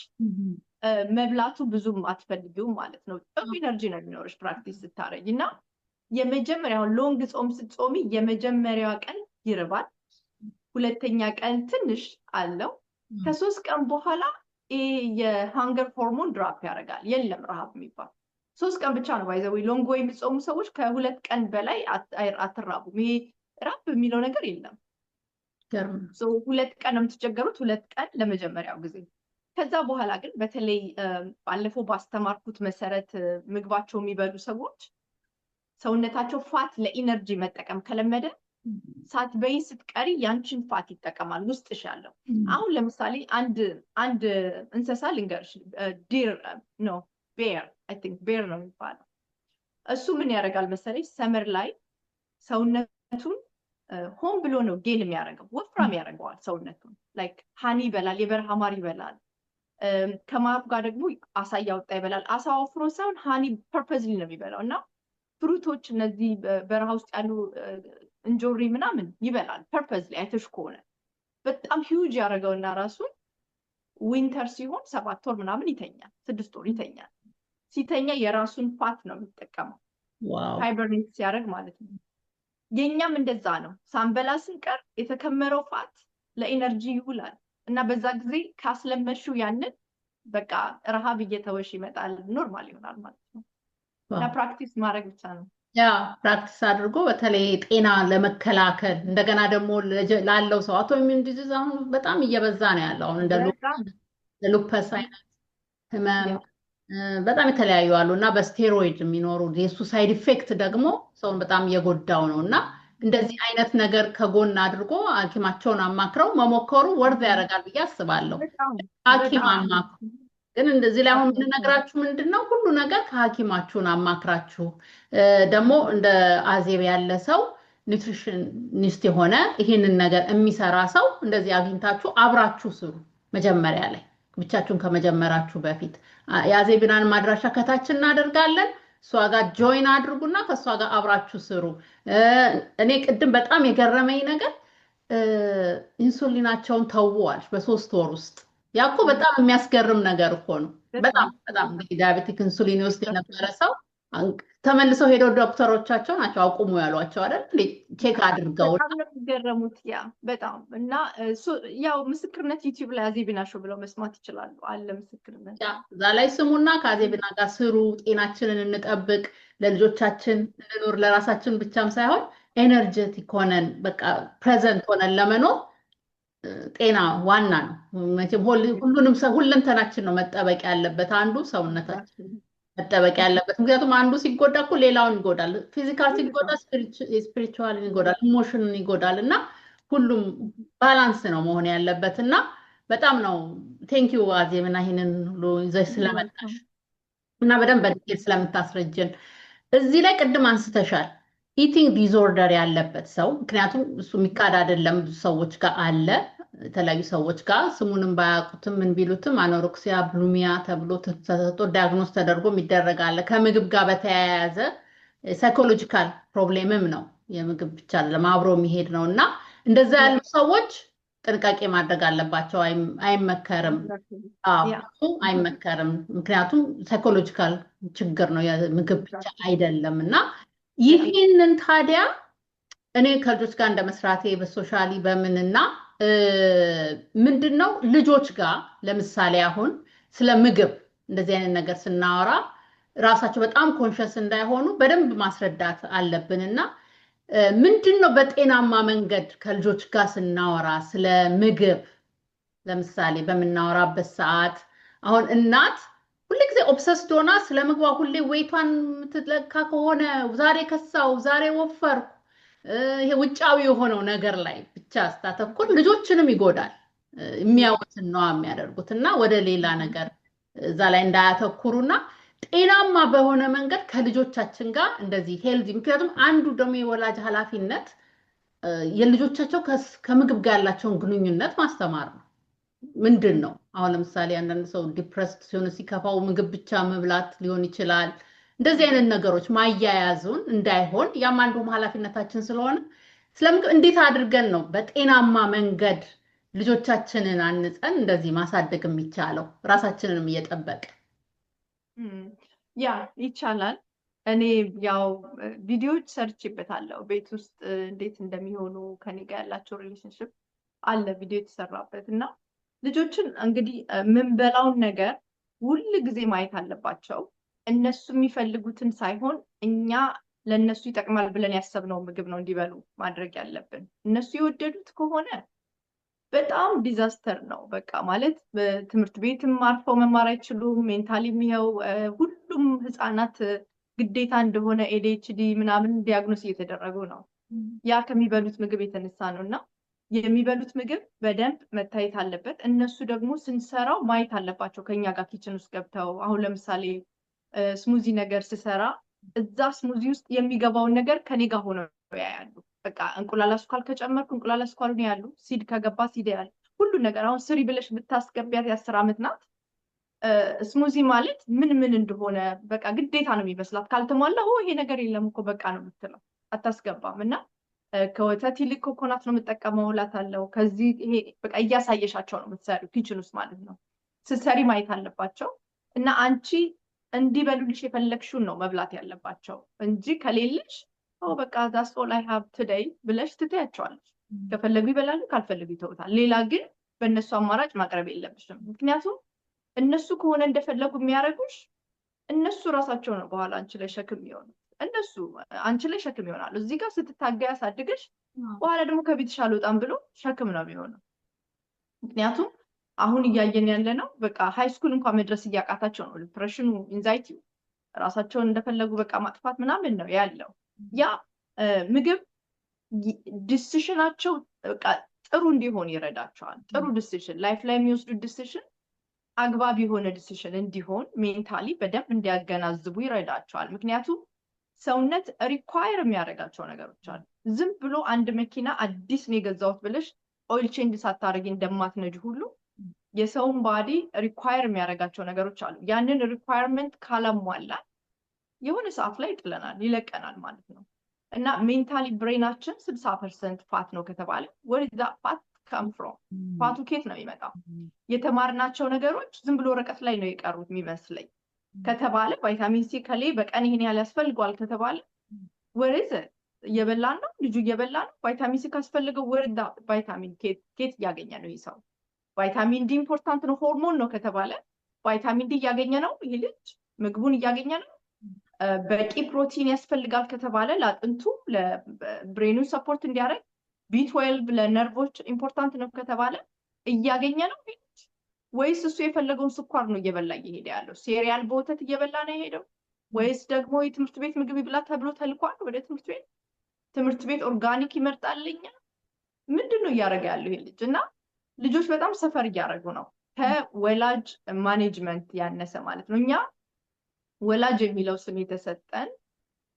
መብላቱ ብዙም አትፈልጊውም ማለት ነው። ጥሩ ኢነርጂ ነው የሚኖርሽ ፕራክቲስ ስታረጊ እና የመጀመሪያው ሎንግ ጾም ስትጾሚ የመጀመሪያዋ ቀን ይርባል፣ ሁለተኛ ቀን ትንሽ አለው። ከ3 ቀን በኋላ የሃንገር ሆርሞን ድራፕ ያደርጋል። የለም ረሃብ የሚባል 3 ቀን ብቻ ነው ባይዘው ሎንግ ወይ የሚጾሙ ሰዎች ከ2 ቀን በላይ አትራቡም። ይሄ ራብ የሚለው ነገር የለም። 2 ቀን ነው የምትቸገሩት፣ 2 ቀን ለመጀመሪያው ጊዜ። ከዛ በኋላ ግን በተለይ ባለፈው ባስተማርኩት መሰረት ምግባቸው የሚበሉ ሰዎች ሰውነታቸው ፋት ለኢነርጂ መጠቀም ከለመደ ሳትበይ ስትቀሪ ያንቺን ፋት ይጠቀማል ውስጥሽ ያለው። አሁን ለምሳሌ አንድ እንስሳ ልንገርሽ፣ ዲር ነው ቤር፣ አይ ቲንክ ቤር ነው የሚባለው። እሱ ምን ያደርጋል መሰለሽ ሰመር ላይ ሰውነቱን ሆን ብሎ ነው ጌን የሚያደርገው፣ ወፍራም ያደርገዋል ሰውነቱን። ላይክ ሃኒ ይበላል፣ የበረሃ ማር ይበላል። ከማሩ ጋር ደግሞ አሳ እያወጣ ይበላል። አሳ ወፍሮ ሳይሆን ሃኒ ፐርፐዝሊ ነው የሚበላው። እና ፍሩቶች እነዚህ በረሃ ውስጥ ያሉ እንጆሪ ምናምን ይበላል ፐርፐዝሊ። አይተሽ ከሆነ በጣም ሂውጅ ያደረገውና ራሱን ዊንተር ሲሆን 7 ወር ምናምን ይተኛል፣ 6 ወር ይተኛል። ሲተኛ የራሱን ፋት ነው የሚጠቀመው፣ ሃይበርኔት ሲያደርግ ማለት ነው። የኛም እንደዛ ነው። ሳንበላ ስንቀር የተከመረው ፋት ለኢነርጂ ይውላል እና በዛ ጊዜ ካስለመድሽው ያንን በቃ ረሃብ እየተወሽ ይመጣል፣ ኖርማል ይሆናል ማለት ነው። እና ፕራክቲስ ማድረግ ብቻ ነው። ያ ፕራክቲስ አድርጎ በተለይ ጤና ለመከላከል እንደገና ደግሞ ላለው ሰው አውቶኢሚዩን ዲዚዝ አሁን በጣም እየበዛ ነው ያለው። አሁን እንደ ሉፐስ አይነት ህመም በጣም የተለያዩ አሉ እና በስቴሮይድ የሚኖሩ የሱ ሳይድ ኢፌክት ደግሞ ሰውን በጣም እየጎዳው ነው እና እንደዚህ አይነት ነገር ከጎን አድርጎ ሐኪማቸውን አማክረው መሞከሩ ወርድ ያደርጋል ብዬ አስባለሁ። ሐኪም አማክሩ። ግን እንደዚህ ላይ አሁን የምንነግራችሁ ምንድነው ሁሉ ነገር ከሐኪማችሁን አማክራችሁ ደግሞ እንደ አዜብ ያለ ሰው ኒውትሪሽኒስት የሆነ ይህንን ነገር የሚሰራ ሰው እንደዚህ አግኝታችሁ አብራችሁ ስሩ። መጀመሪያ ላይ ብቻችሁን ከመጀመራችሁ በፊት የአዜብናን ማድራሻ ከታች እናደርጋለን። እሷ ጋር ጆይን አድርጉና ከእሷ ጋር አብራችሁ ስሩ። እኔ ቅድም በጣም የገረመኝ ነገር ኢንሱሊናቸውን ተውዋል በ3 ወር ውስጥ። ያኮ በጣም የሚያስገርም ነገር እኮ ነው። በጣም እንግዲህ ዳያቤቲክ ኢንሱሊን ውስጥ የነበረ ሰው ተመልሰው ሄደው ዶክተሮቻቸው ናቸው አቁሙ ያሏቸው አይደል? ቼክ አድርገው ገረሙት። ያ በጣም እና ያው ምስክርነት ዩቲዩብ ላይ አዜብና ሾው ብለው መስማት ይችላሉ። አለ ምስክርነት እዛ ላይ ስሙና ከአዜብና ጋር ስሩ። ጤናችንን እንጠብቅ፣ ለልጆቻችን እንኖር፣ ለራሳችን ብቻም ሳይሆን ኤነርጀቲክ ሆነን በቃ ፕሬዘንት ሆነን ለመኖር ጤና ዋና ነው። መቼም ሁሉንም ሰው ሁለንተናችን ነው መጠበቅ ያለበት። አንዱ ሰውነታችን መጠበቅ ያለበት፣ ምክንያቱም አንዱ ሲጎዳ እኮ ሌላውን ይጎዳል። ፊዚካል ሲጎዳ ስፒሪቹዋልን ይጎዳል፣ ኢሞሽንን ይጎዳል እና ሁሉም ባላንስ ነው መሆን ያለበት እና በጣም ነው ቴንኪዩ አዜብና ይሄንን ሁሉ ይዘሽ ስለመጣሽ እና በደንብ በዲቴል ስለምታስረጅን። እዚህ ላይ ቅድም አንስተሻል ኢቲንግ ዲስኦርደር ያለበት ሰው፣ ምክንያቱም እሱ የሚካድ አይደለም፣ ብዙ ሰዎች ጋር አለ፣ የተለያዩ ሰዎች ጋር ስሙንም ባያውቁትም ምን ቢሉትም አኖሬክሲያ ቡሊሚያ ተብሎ ተሰጥቶ ዳያግኖስ ተደርጎ የሚደረግ አለ። ከምግብ ጋር በተያያዘ ሳይኮሎጂካል ፕሮብሌምም ነው፣ የምግብ ብቻ አይደለም አብሮ የሚሄድ ነው እና እንደዛ ያሉ ሰዎች ጥንቃቄ ማድረግ አለባቸው። አይመከርም። አይመከርም፣ ምክንያቱም ሳይኮሎጂካል ችግር ነው፣ የምግብ ብቻ አይደለም እና ይህንን ታዲያ እኔ ከልጆች ጋር እንደመስራቴ በሶሻሊ በምንና ምንድነው ልጆች ጋር ለምሳሌ አሁን ስለ ምግብ እንደዚህ አይነት ነገር ስናወራ ራሳቸው በጣም ኮንሸስ እንዳይሆኑ በደንብ ማስረዳት አለብንና ምንድነው በጤናማ መንገድ ከልጆች ጋር ስናወራ ስለ ምግብ ለምሳሌ በመናወራበት ሰዓት አሁን እናት ሁሉ ጊዜ ኦብሰስድ ሆና ስለ ምግቧ ሁሌ ዌይቷን የምትለካ ከሆነ ዛሬ ከሳው ዛሬ ወፈርኩ ይሄ ውጫዊ የሆነው ነገር ላይ ብቻ ስታተኩር ልጆችንም ይጎዳል። የሚያዩትን ነው የሚያደርጉት እና ወደ ሌላ ነገር እዛ ላይ እንዳያተኩሩና ጤናማ በሆነ መንገድ ከልጆቻችን ጋር እንደዚህ ሄልዚ፣ ምክንያቱም አንዱ ደግሞ የወላጅ ኃላፊነት የልጆቻቸው ከምግብ ጋር ያላቸውን ግንኙነት ማስተማር ነው። ምንድን ነው አሁን ለምሳሌ አንዳንድ ሰው ዲፕረስድ ሲሆን ሲከፋው ምግብ ብቻ መብላት ሊሆን ይችላል። እንደዚህ አይነት ነገሮች ማያያዙን እንዳይሆን ያም አንዱ ኃላፊነታችን ስለሆነ ስለምግብ እንዴት አድርገን ነው በጤናማ መንገድ ልጆቻችንን አንጸን እንደዚህ ማሳደግ የሚቻለው ራሳችንንም እየጠበቅ? ያ ይቻላል። እኔ ያው ቪዲዮዎች ሰርችበታለሁ ቤት ውስጥ እንዴት እንደሚሆኑ ከኔ ጋር ያላቸው ሪሌሽንሽፕ አለ ቪዲዮ የተሰራበት እና ልጆችን እንግዲህ የምንበላውን ነገር ሁል ጊዜ ማየት አለባቸው። እነሱ የሚፈልጉትን ሳይሆን እኛ ለእነሱ ይጠቅማል ብለን ያሰብነው ምግብ ነው እንዲበሉ ማድረግ ያለብን። እነሱ የወደዱት ከሆነ በጣም ዲዛስተር ነው። በቃ ማለት በትምህርት ቤትም አርፈው መማር አይችሉም። ሜንታሊም ይኸው ሁሉም ህፃናት ግዴታ እንደሆነ ኤዲኤችዲ ምናምን ዲያግኖስ እየተደረጉ ነው። ያ ከሚበሉት ምግብ የተነሳ ነው። እና የሚበሉት ምግብ በደንብ መታየት አለበት። እነሱ ደግሞ ስንሰራው ማየት አለባቸው ከኛ ጋር ኪችን ውስጥ ገብተው። አሁን ለምሳሌ ስሙዚ ነገር ስሰራ እዛ ስሙዚ ውስጥ የሚገባውን ነገር ከኔ ጋር ሆነው ያያሉ። በቃ እንቁላል አስኳል ከጨመርኩ እንቁላል አስኳል ነው ያሉ፣ ሲድ ከገባ ሲድ ያሉ ሁሉ ነገር። አሁን ስሪ ብለሽ ብታስገቢያት የ10 ዓመት ናት። ስሙዚ ማለት ምን ምን እንደሆነ በቃ ግዴታ ነው የሚመስላት። ካልተሟላ ይሄ ነገር የለም እኮ በቃ ነው የምትለው፣ አታስገባም። እና ከወተት ይልቅ ኮኮናት ነው የምጠቀመው እላታለሁ። ከዚህ ይሄ በቃ እያሳየሻቸው ነው የምትሰሪው ኪችን ውስጥ ማለት ነው። ስትሰሪ ማየት አለባቸው። እና አንቺ እንዲበሉልሽ የፈለግሽውን ነው መብላት ያለባቸው እንጂ ከሌለሽ በቃ ዛስ ኦል አይ ሃቭ ቱዴይ ብለሽ ትተያቸዋለሽ። ከፈለጉ ይበላሉ፣ ካልፈለጉ ይተውታል። ሌላ ግን በእነሱ አማራጭ ማቅረብ የለብሽም። ምክንያቱም እነሱ ከሆነ እንደፈለጉ የሚያደርጉሽ እነሱ ራሳቸው ነው በኋላ አንቺ ላይ ሸክም ይሆናሉ። እነሱ አንቺ ላይ ሸክም ይሆናሉ። እዚህ ጋር ስትታገይ ያሳድግሽ፣ በኋላ ደግሞ ከቤትሽ አልወጣም ብሎ ሸክም ነው የሚሆነው። ምክንያቱም አሁን እያየን ያለ ነው በቃ ሃይ ስኩል እንኳን መድረስ እያቃታቸው ነው። ዲፕሬሽኑ፣ ኢንዛይቲው፣ ራሳቸውን እንደፈለጉ በቃ ማጥፋት ምናምን ነው ያለው። ያ ምግብ ዲሲሽናቸው በቃ ጥሩ እንዲሆን ይረዳቸዋል። ጥሩ ዲሲሽን ላይፍ ላይ የሚወስዱት ዲሲሽን አግባብ የሆነ ዲሲሽን እንዲሆን ሜንታሊ በደንብ እንዲያገናዝቡ ይረዳቸዋል። ምክንያቱም ሰውነት ሪኳየር የሚያደርጋቸው ነገሮች አሉ። ዝም ብሎ አንድ መኪና አዲስ ነው የገዛሁት ብለሽ ኦይል ቼንጅ ሳታደርጊ እንደማትነጂ ሁሉ የሰውን ባዲ ሪኳየር የሚያደርጋቸው ነገሮች አሉ። ያንን ሪኳየርመንት ካላሟላ የሆነ ሰዓት ላይ ይለቀናል ማለት ነው። እና ሜንታሊ ብሬናችን 60% ፋት ነው ከተባለ ወደዛ ፋት ከም ፍሮም ፋቱ ኬት ነው የሚመጣው? የተማርናቸው ነገሮች ዝም ብሎ ወረቀት ላይ ነው የቀሩት የሚመስለኝ ከተባለ ቫይታሚን ሲ ከሌ በቀን ይሄን ያህል ያስፈልገዋል ከተባለ ወሬዘ እየበላን ነው፣ ልጁ እየበላ ነው። ቫይታሚን ሲ ካስፈልገው ወርዳ ቫይታሚን ኬት እያገኘ ነው ይሰው? ቫይታሚን ዲ ኢምፖርታንት ነው ሆርሞን ነው ከተባለ ቫይታሚን ዲ እያገኘ ነው ይሄ ልጅ? ምግቡን እያገኘ ነው? በቂ ፕሮቲን ያስፈልጋል ከተባለ ለአጥንቱ ለብሬኑ ሰፖርት እንዲያደርግ ቢ12 ለነርቮች ኢምፖርታንት ነው ከተባለ እያገኘ ነው ወይስ እሱ የፈለገውን ስኳር ነው እየበላ እየሄደ ያለው? ሴሪያል በወተት እየበላ ነው የሄደው ወይስ ደግሞ የትምህርት ቤት ምግብ ይብላ ተብሎ ተልኳል ወደ ትምህርት ቤት? ትምህርት ቤት ኦርጋኒክ ይመርጣልኛ? ምንድን ነው እያደረገ ያለው ይሄ ልጅ? እና ልጆች በጣም ሰፈር እያደረጉ ነው ከወላጅ ማኔጅመንት ያነሰ ማለት ነው። እኛ ወላጅ የሚለው ስም የተሰጠን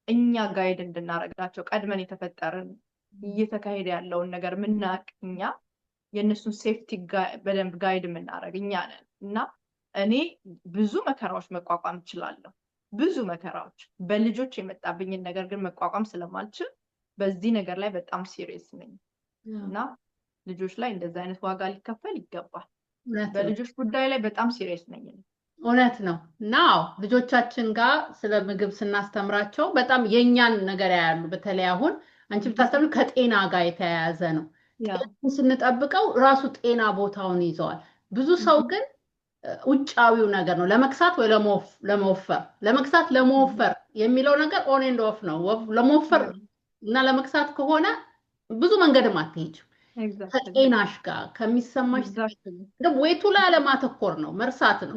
እኛ ጋይድ እንድናረጋቸው ቀድመን የተፈጠርን እየተካሄደ ያለውን ነገር ምናቅ እኛ የእነሱን ሴፍቲ በደንብ ጋይድ የምናደርግ እኛ ነን። እና እኔ ብዙ መከራዎች መቋቋም እችላለሁ፣ ብዙ መከራዎች። በልጆች የመጣብኝን ነገር ግን መቋቋም ስለማልችል በዚህ ነገር ላይ በጣም ሲሪየስ ነኝ። እና ልጆች ላይ እንደዚህ አይነት ዋጋ ሊከፈል ይገባል። በልጆች ጉዳይ ላይ በጣም ሲሪየስ ነኝ። እውነት ነው። ናው ልጆቻችን ጋር ስለ ምግብ ስናስተምራቸው በጣም የኛን ነገር ያያሉ። በተለይ አሁን አንቺ ብታስተምሩ ከጤና ጋር የተያያዘ ነው። ጤናውን ስንጠብቀው ራሱ ጤና ቦታውን ይዘዋል። ብዙ ሰው ግን ውጫዊው ነገር ነው ለመክሳት ወይ ለመወፈር፣ ለመክሳት ለመወፈር የሚለው ነገር ኦን ኤንድ ኦፍ ነው። ለመወፈር እና ለመክሳት ከሆነ ብዙ መንገድም አትሄጂም። ከጤናሽ ጋር ከሚሰማሽ ወይቱ ላይ አለማተኮር ነው፣ መርሳት ነው።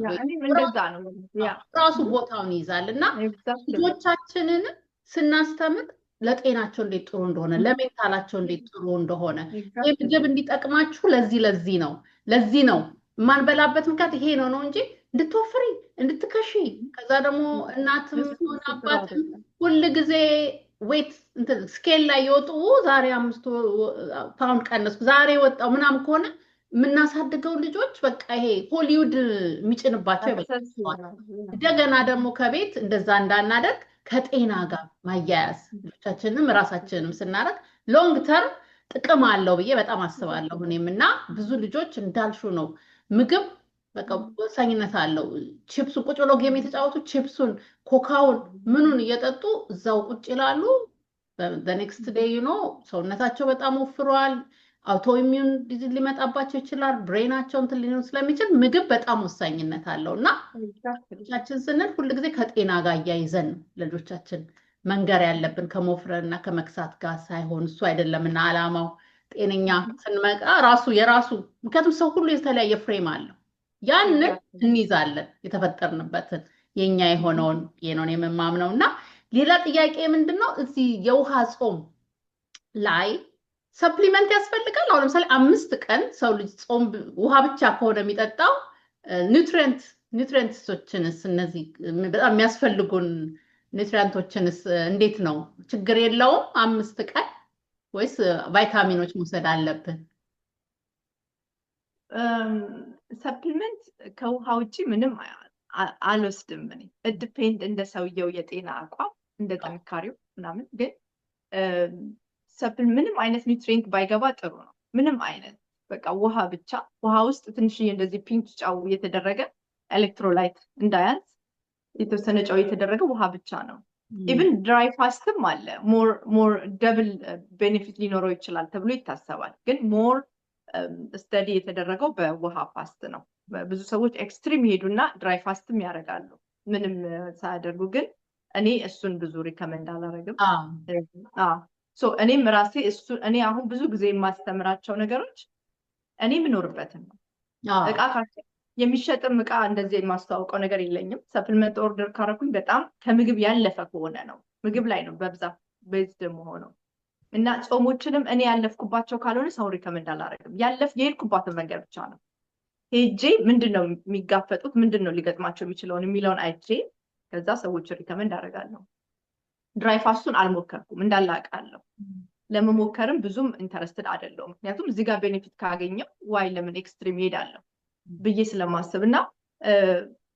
ራሱ ቦታውን ይይዛል። እና ልጆቻችንን ስናስተምር ለጤናቸው እንዴት ጥሩ እንደሆነ፣ ለሜንታላቸው እንዴት ጥሩ እንደሆነ፣ ምግብ እንዲጠቅማችሁ ለዚህ ነው የማንበላበት ምክንያት ይሄ ነው እንጂ እንድትወፍሪ እንድትከሺ ከዛ ደግሞ እናትም ሆነ አባትም ሁል ጊዜ ዌት ስኬል ላይ የወጡ ዛሬ 5 ፓውንድ ቀነስኩ ዛሬ ወጣው ምናምን ከሆነ የምናሳድገው ልጆች በቃ ይሄ ሆሊውድ የሚጭንባቸው እንደገና ደግሞ ከቤት እንደዛ እንዳናደርግ ከጤና ጋር ማያያዝ ልጆቻችንንም ራሳችንንም ስናደርግ ሎንግ ተርም ጥቅም አለው ብዬ በጣም አስባለሁ እኔም። እና ብዙ ልጆች እንዳልሹ ነው ምግብ በቃ ወሳኝነት አለው። ቺፕሱን ቁጭ ብለው ጌም የተጫወቱ ቺፕሱን፣ ኮካውን፣ ምኑን እየጠጡ እዛው ቁጭ ይላሉ። በኔክስት ዴይ ሰውነታቸው በጣም ወፍሯል። አውቶ ኢሚዩን ዲዚዝ ሊመጣባቸው ይችላል። ብሬናቸው እንትን ሊሆን ስለሚችል ምግብ በጣም ወሳኝነት አለው እና ልጆቻችን ስንል ሁልጊዜ ከጤና ጋር እያይዘን ነው ልጆቻችን መንገር ያለብን ከመወፍረር እና ከመክሳት ጋር ሳይሆን እሱ አይደለምና ዓላማው። ጤነኛ ስንመጣ የራሱ ምክንያቱም ሰው ሁሉ የተለያየ ፍሬም አለው። ያንን እንይዛለን የተፈጠርንበትን የኛ የሆነውን የነውን የምማምነው። እና ሌላ ጥያቄ ምንድነው እዚህ የውሃ ጾም ላይ ሰፕሊመንት ያስፈልጋል? አሁን ለምሳሌ 5 ቀን ሰው ልጅ ጾም ውሃ ብቻ ከሆነ የሚጠጣው ኒውትሪየንትሶችንስ እነዚህ በጣም የሚያስፈልጉን ኒውትሪየንቶችንስ እንዴት ነው? ችግር የለውም 5 ቀን ወይስ ቫይታሚኖች መውሰድ አለብን? ሰፕሊመንት ከውሃ ውጪ ምንም አልወስድም እኔ። ዲፔንድ እንደ ሰውየው የጤና አቋም እንደ ጥንካሬው ምናምን። ግን ምንም አይነት ኒውትሪየንት ባይገባ ጥሩ ነው። ምንም አይነት በቃ ውሃ ብቻ። ውሃ ውስጥ ትንሽዬ እንደዚህ ፒንክ ጫው የተደረገ ኤሌክትሮላይት እንዳያንስ የተወሰነ ጫው የተደረገ ውሃ ብቻ ነው። ኢቭን ድራይ ፋስትም አለ። ሞር ደብል ቤኔፊት ሊኖረው ይችላል ተብሎ ይታሰባል። ግን ሞር ስተዲ የተደረገው በውሃ ፋስት ነው። ብዙ ሰዎች ኤክስትሪም ይሄዱና ድራይ ፋስትም ያደርጋሉ ምንም ሳያደርጉ። ግን እኔ እሱን ብዙ ሪከመንድ አላደርግም። እኔም ራሴ እኔ አሁን ብዙ ጊዜ የማስተምራቸው ነገሮች እኔ የምኖርበትን ነው። እቃ የሚሸጥም እቃ እንደዚህ የማስተዋውቀው ነገር የለኝም። ሰፕሊመንት ኦርደር ካረኩኝ በጣም ከምግብ ያለፈ ከሆነ ነው። ምግብ ላይ ነው በብዛት ቤዝድ የምሆነው እና ጾሞችንም እኔ ያለፍኩባቸው ካልሆነ ሰው ሪከመንድ አላደርግም። የሄድኩባትን መንገድ ብቻ ነው ሄጄ ምንድነው የሚጋፈጡት፣ ምንድነው ሊገጥማቸው የሚችለውን የሚለውን አይቼ ከዛ ሰዎች ሪከመንድ አደርጋለሁ። ድራይ ፋስቱን አልሞከርኩም እንዳላቃለሁ። ለመሞከርም ብዙም ኢንተረስትድ አይደለሁም። ምክንያቱም እዚህ ጋር ቤኔፊት ካገኘው ዋይ ለምን ኤክስትሪም ሄዳለሁ ብዬ ስለማስብ እና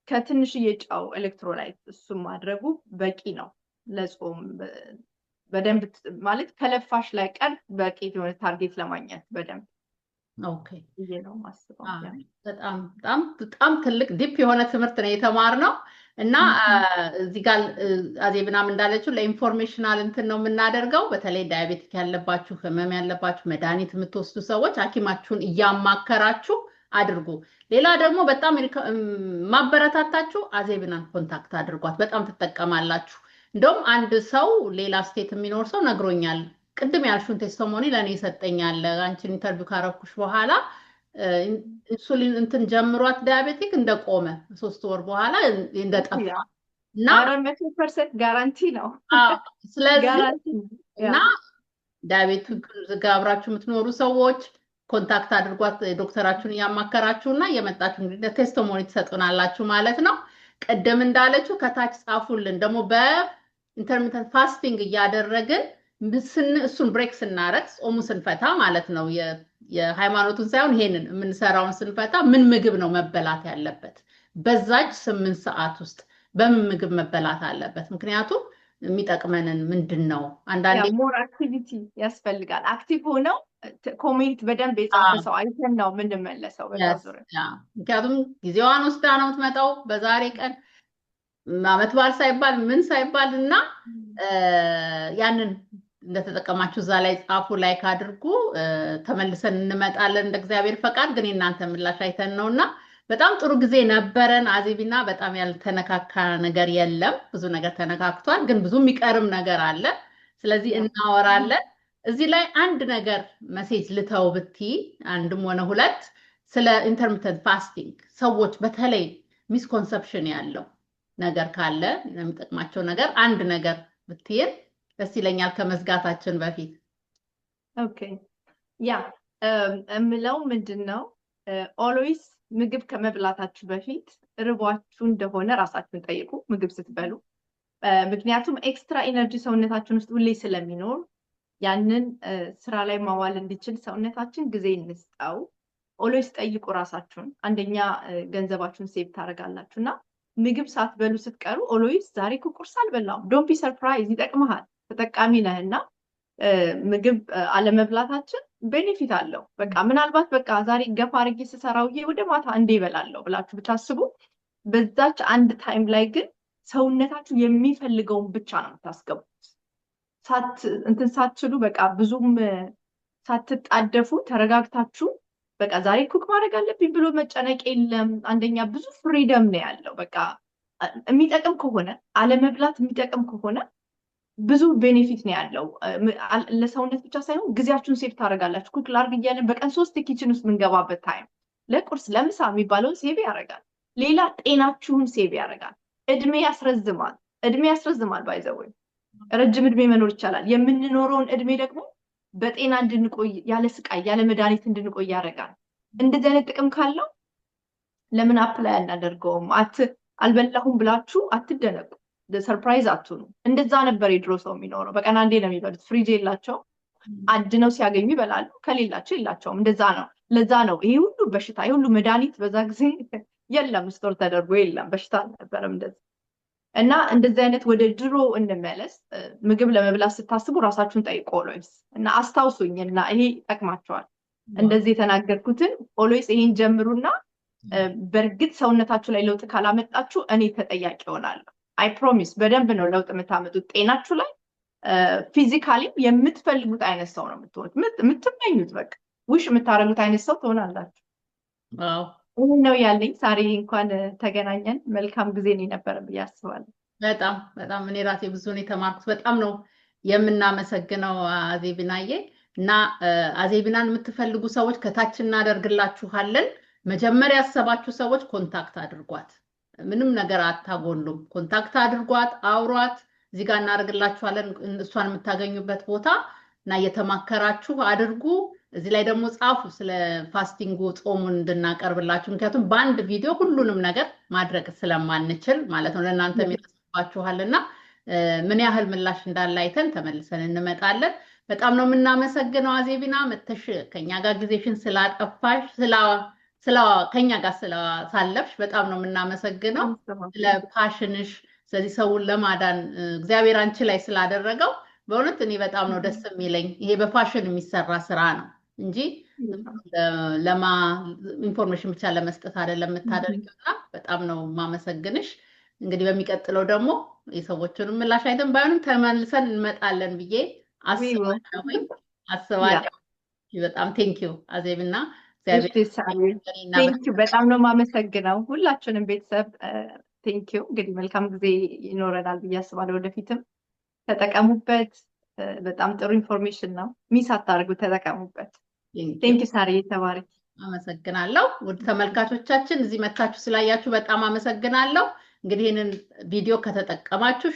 ከትንሽዬ ጫው ኤሌክትሮላይት እሱም ማድረጉ በቂ ነው ለጾም። በደንብ ማለት ከለፋሽ ላይ ቀን በቂ የሆነ ታርጌት ለማግኘት በደንብ ይሄ ነው ማስበው። በጣም ትልቅ ዲፕ የሆነ ትምህርት ነው የተማርነው። እና እዚህ ጋር አዜብናም እንዳለችው ለኢንፎርሜሽናል እንትን ነው የምናደርገው። በተለይ ዳያቤቲክ ያለባችሁ፣ ህመም ያለባችሁ፣ መድኃኒት የምትወስዱ ሰዎች ሐኪማችሁን እያማከራችሁ አድርጉ። ሌላ ደግሞ በጣም ማበረታታችሁ አዜብናን ኮንታክት አድርጓት፣ በጣም ትጠቀማላችሁ። እንደውም አንድ ሰው ሌላ ስቴት የሚኖር ሰው ነግሮኛል። ቅድም ያልሽውን ቴስቲሞኒ ለእኔ ይሰጠኛል። አንቺን ኢንተርቪው ካረኩሽ በኋላ ኢንሱሊን እንትን ጀምሯት ዳያቤቲክ እንደቆመ 3 ወር በኋላ እንደጠፋ እና 100% ጋራንቲ ነው። ስለዚህ እና ዳያቤቲክ ጋር አብራችሁ የምትኖሩ ሰዎች ኮንታክት አድርጓት፣ ዶክተራችሁን እያማከራችሁና እየመጣችሁ እንግዲህ ቴስቲሞኒ ትሰጡናላችሁ ማለት ነው። ቀደም እንዳለችው ከታች ጻፉልን። ደግሞ በኢንተርሚተንት ፋስቲንግ እያደረግን እሱን ብሬክ ስናረግ ጾሙ ስንፈታ ማለት ነው፣ የሃይማኖቱን ሳይሆን ይሄንን የምንሰራውን ስንፈታ ምን ምግብ ነው መበላት ያለበት፣ በዛች 8 ሰዓት ውስጥ በምን ምግብ መበላት አለበት። ምክንያቱም የሚጠቅመንን ምንድን ነው። አንዳንዴ ሞር አክቲቪቲ ያስፈልጋል። አክቲቭ ሆነው ኮሜንት በደንብ የጻፈ ሰው አይተን ነው የምንመለሰው በዛ ዙሪያ። ምክንያቱም ጊዜዋን ወስዳ ነው የምትመጣው በዛሬ ቀን ዓመት በዓል ሳይባል ምን ሳይባል እና ያንን እንደተጠቀማችሁ እዛ ላይ ጻፉ፣ ላይክ አድርጉ። ተመልሰን እንመጣለን እንደ እግዚአብሔር ፈቃድ። ግን የእናንተ ምላሽ አይተን ነውና በጣም ጥሩ ጊዜ ነበረን። አዜብና በጣም ያልተነካካ ነገር የለም። ብዙ ነገር ተነካክቷል፣ ግን ብዙ የሚቀርም ነገር አለ። ስለዚህ እናወራለን። እዚህ ላይ አንድ ነገር መሴጅ ልተው ብቲ አንድም ሆነ ሁለት ስለ ኢንተርሚተንት ፋስቲንግ ሰዎች በተለይ ሚስኮንሰፕሽን ያለው ነገር ካለ የሚጠቅማቸው ነገር አንድ ነገር ብትይን ደስ ይለኛል ከመዝጋታችን በፊት። ኦኬ ያ እምለው ምንድነው ኦልዌይስ ምግብ ከመብላታችሁ በፊት ርቧችሁ እንደሆነ ራሳችሁን ጠይቁ ምግብ ስትበሉ። ምክንያቱም ኤክስትራ ኢነርጂ ሰውነታችን ውስጥ ሁሌ ስለሚኖር ያንን ስራ ላይ ማዋል እንዲችል ሰውነታችን ጊዜ እንስጠው። ኦልዌይስ ጠይቁ ራሳችሁን። አንደኛ ገንዘባችሁን ሴቭ ታደርጋላችሁና ምግብ ሳትበሉ ስትቀሩ ኦልዌይስ ዛሬ እኮ ቁርስ አልበላሁም፣ ዶንት ቢ ሰርፕራይዝ፣ ይጠቅምሃል፣ ተጠቃሚ ነህና ምግብ አለመብላታችን ቤኔፊት አለው። በቃ ምናልባት በቃ ዛሬ ገፋ አድርጌ ስሰራው ወደ ማታ እንዴ ይበላለሁ ብላችሁ ብታስቡ በዛች አንድ ታይም ላይ ግን ሰውነታችሁ የሚፈልገውን ብቻ ነው የምታስገቡት። እንትን ሳትችሉ በቃ ብዙም ሳትጣደፉ ተረጋግታችሁ በቃ ዛሬ ኩክ ማድረግ አለብኝ ብሎ መጨነቅ የለም። አንደኛ ብዙ ፍሪደም ነው ያለው። በቃ የሚጠቅም ከሆነ አለመብላት የሚጠቅም ከሆነ ብዙ ቤኔፊት ነው ያለው። ለሰውነት ብቻ ሳይሆን ጊዜያችሁን ሴቭ ታደርጋላችሁ። ኩክ ላርግ እያለን በቀን 3 ኪችን ውስጥ የምንገባበት ታይም ለቁርስ ለምሳ የሚባለውን ሴቭ ያደርጋል። ሌላ ጤናችሁን ሴቭ ያደርጋል። እድሜ ያስረዝማል። ባይዘወይ ረጅም እድሜ መኖር ይቻላል። የምንኖረውን እድሜ ደግሞ በጤና እንድንቆይ ያለ ስቃይ ያለ መድኃኒት እንድንቆይ ያደርጋል። እንደዚህ አይነት ጥቅም ካለው ለምን አፕላይ አናደርገውም? አልበላሁም ብላችሁ አትደነቁ። ሰርፕራይዝ አትሁኑ። እንደዛ ነበር የድሮ ሰው የሚኖረው። በቀን አንዴ ነው የሚበሉት። ፍሪጅ የላቸው፣ አድነው ሲያገኙ ይበላሉ፣ ከሌላቸው የላቸውም። እንደዛ ነው። ለዛ ነው ይሄ ሁሉ በሽታ ይሄ ሁሉ መድኃኒት በዛ ጊዜ የለም፣ ስቶር ተደርጎ የለም። በሽታ አልነበረም እንደዚህ። እና እንደዚህ አይነት ወደ ድሮ እንመለስ። ምግብ ለመብላት ስታስቡ ራሳችሁን ጠይቁ ኦልዌይስ። እና አስታውሱኝ እና ይሄ ይጠቅማቸዋል። እንደዚህ የተናገርኩትን ኦልዌይስ ይሄን ጀምሩና በእርግጥ ሰውነታችሁ ላይ ለውጥ ካላመጣችሁ እኔ ተጠያቂ እሆናለሁ። አይ ፕሮሚስ በደንብ ነው ለውጥ የምታመጡት ጤናችሁ ላይ። ፊዚካሊም የምትፈልጉት አይነት ሰው ነው የምትሆኑት። የምትመኙት በቃ ውሽ የምታደርጉት አይነት ሰው ትሆናላችሁ። ይህ ነው ያለኝ። ሳሪ እንኳን ተገናኘን። መልካም ጊዜ ነው የነበረ ብዬ አስባለሁ። በጣም እኔ ራሴ ብዙ ነው የተማርኩት። በጣም ነው የምናመሰግነው አዜብናዬ። እና አዜብናን የምትፈልጉ ሰዎች ከታች እናደርግላችኋለን። መጀመሪያ ያሰባችሁ ሰዎች ኮንታክት አድርጓት። ምንም ነገር አታጎሉም። ኮንታክት አድርጓት፣ አውሯት። እዚህ ጋር እናደርግላችኋለን እሷን የምታገኙበት ቦታ እና እየተማከራችሁ አድርጉ። እዚህ ላይ ደግሞ ጻፉ ስለ ፋስቲንጉ ጾሙን እንድናቀርብላችሁ። ምክንያቱም በአንድ ቪዲዮ ሁሉንም ነገር ማድረግ ስለማንችል ማለት ነው። ለእናንተ የሚደርስባችኋልና ምን ያህል ምላሽ እንዳለ አይተን ተመልሰን እንመጣለን። በጣም ነው የምናመሰግነው አዜቢና መተሽ ከኛ ጋር ጊዜሽን ስላጠፋሽ ከኛ ጋር ስላሳለፍሽ በጣም ነው የምናመሰግነው። ለፓሽንሽ ስለዚህ ሰውን ለማዳን እግዚአብሔር አንቺ ላይ ስላደረገው በእውነት እኔ በጣም ነው ደስ የሚለኝ። ይሄ በፓሽን የሚሰራ ስራ ነው እንጂ ኢንፎርሜሽን ብቻ ለመስጠት አይደለም የምታደርጊውና በጣም ነው ማመሰግንሽ። እንግዲህ በሚቀጥለው ደግሞ የሰዎቹን ምላሽ አይተን ባይሆንም ተመልሰን እንመጣለን ብዬ አስባለሁ። በጣም ቴንኪው አዜብና ቴንኪው በጣም ነው የማመሰግነው ሁላችንም ቤተሰብ ቴንኪው። እንግዲህ መልካም ጊዜ ይኖረናል ብዬ አስባለሁ። ወደፊትም ተጠቀሙበት። በጣም ጥሩ ኢንፎርሜሽን ነው። ሚስ አታርጉ፣ ተጠቀሙበት። ቴንኪው ሳሪ ተባረክ። አመሰግናለሁ። ውድ ተመልካቾቻችን እዚህ መታችሁ ስላያችሁ በጣም አመሰግናለሁ። እንግዲህ ይህንን ቪዲዮ ከተጠቀማችሁ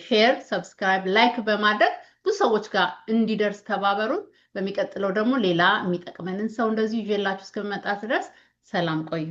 ሼር፣ ሰብስክራይብ፣ ላይክ በማድረግ ብዙ ሰዎች ጋር እንዲደርስ ተባበሩን። በሚቀጥለው ደግሞ ሌላ የሚጠቅመንን ሰው እንደዚህ ይዤላችሁ እስከመጣ ድረስ ሰላም ቆዩ።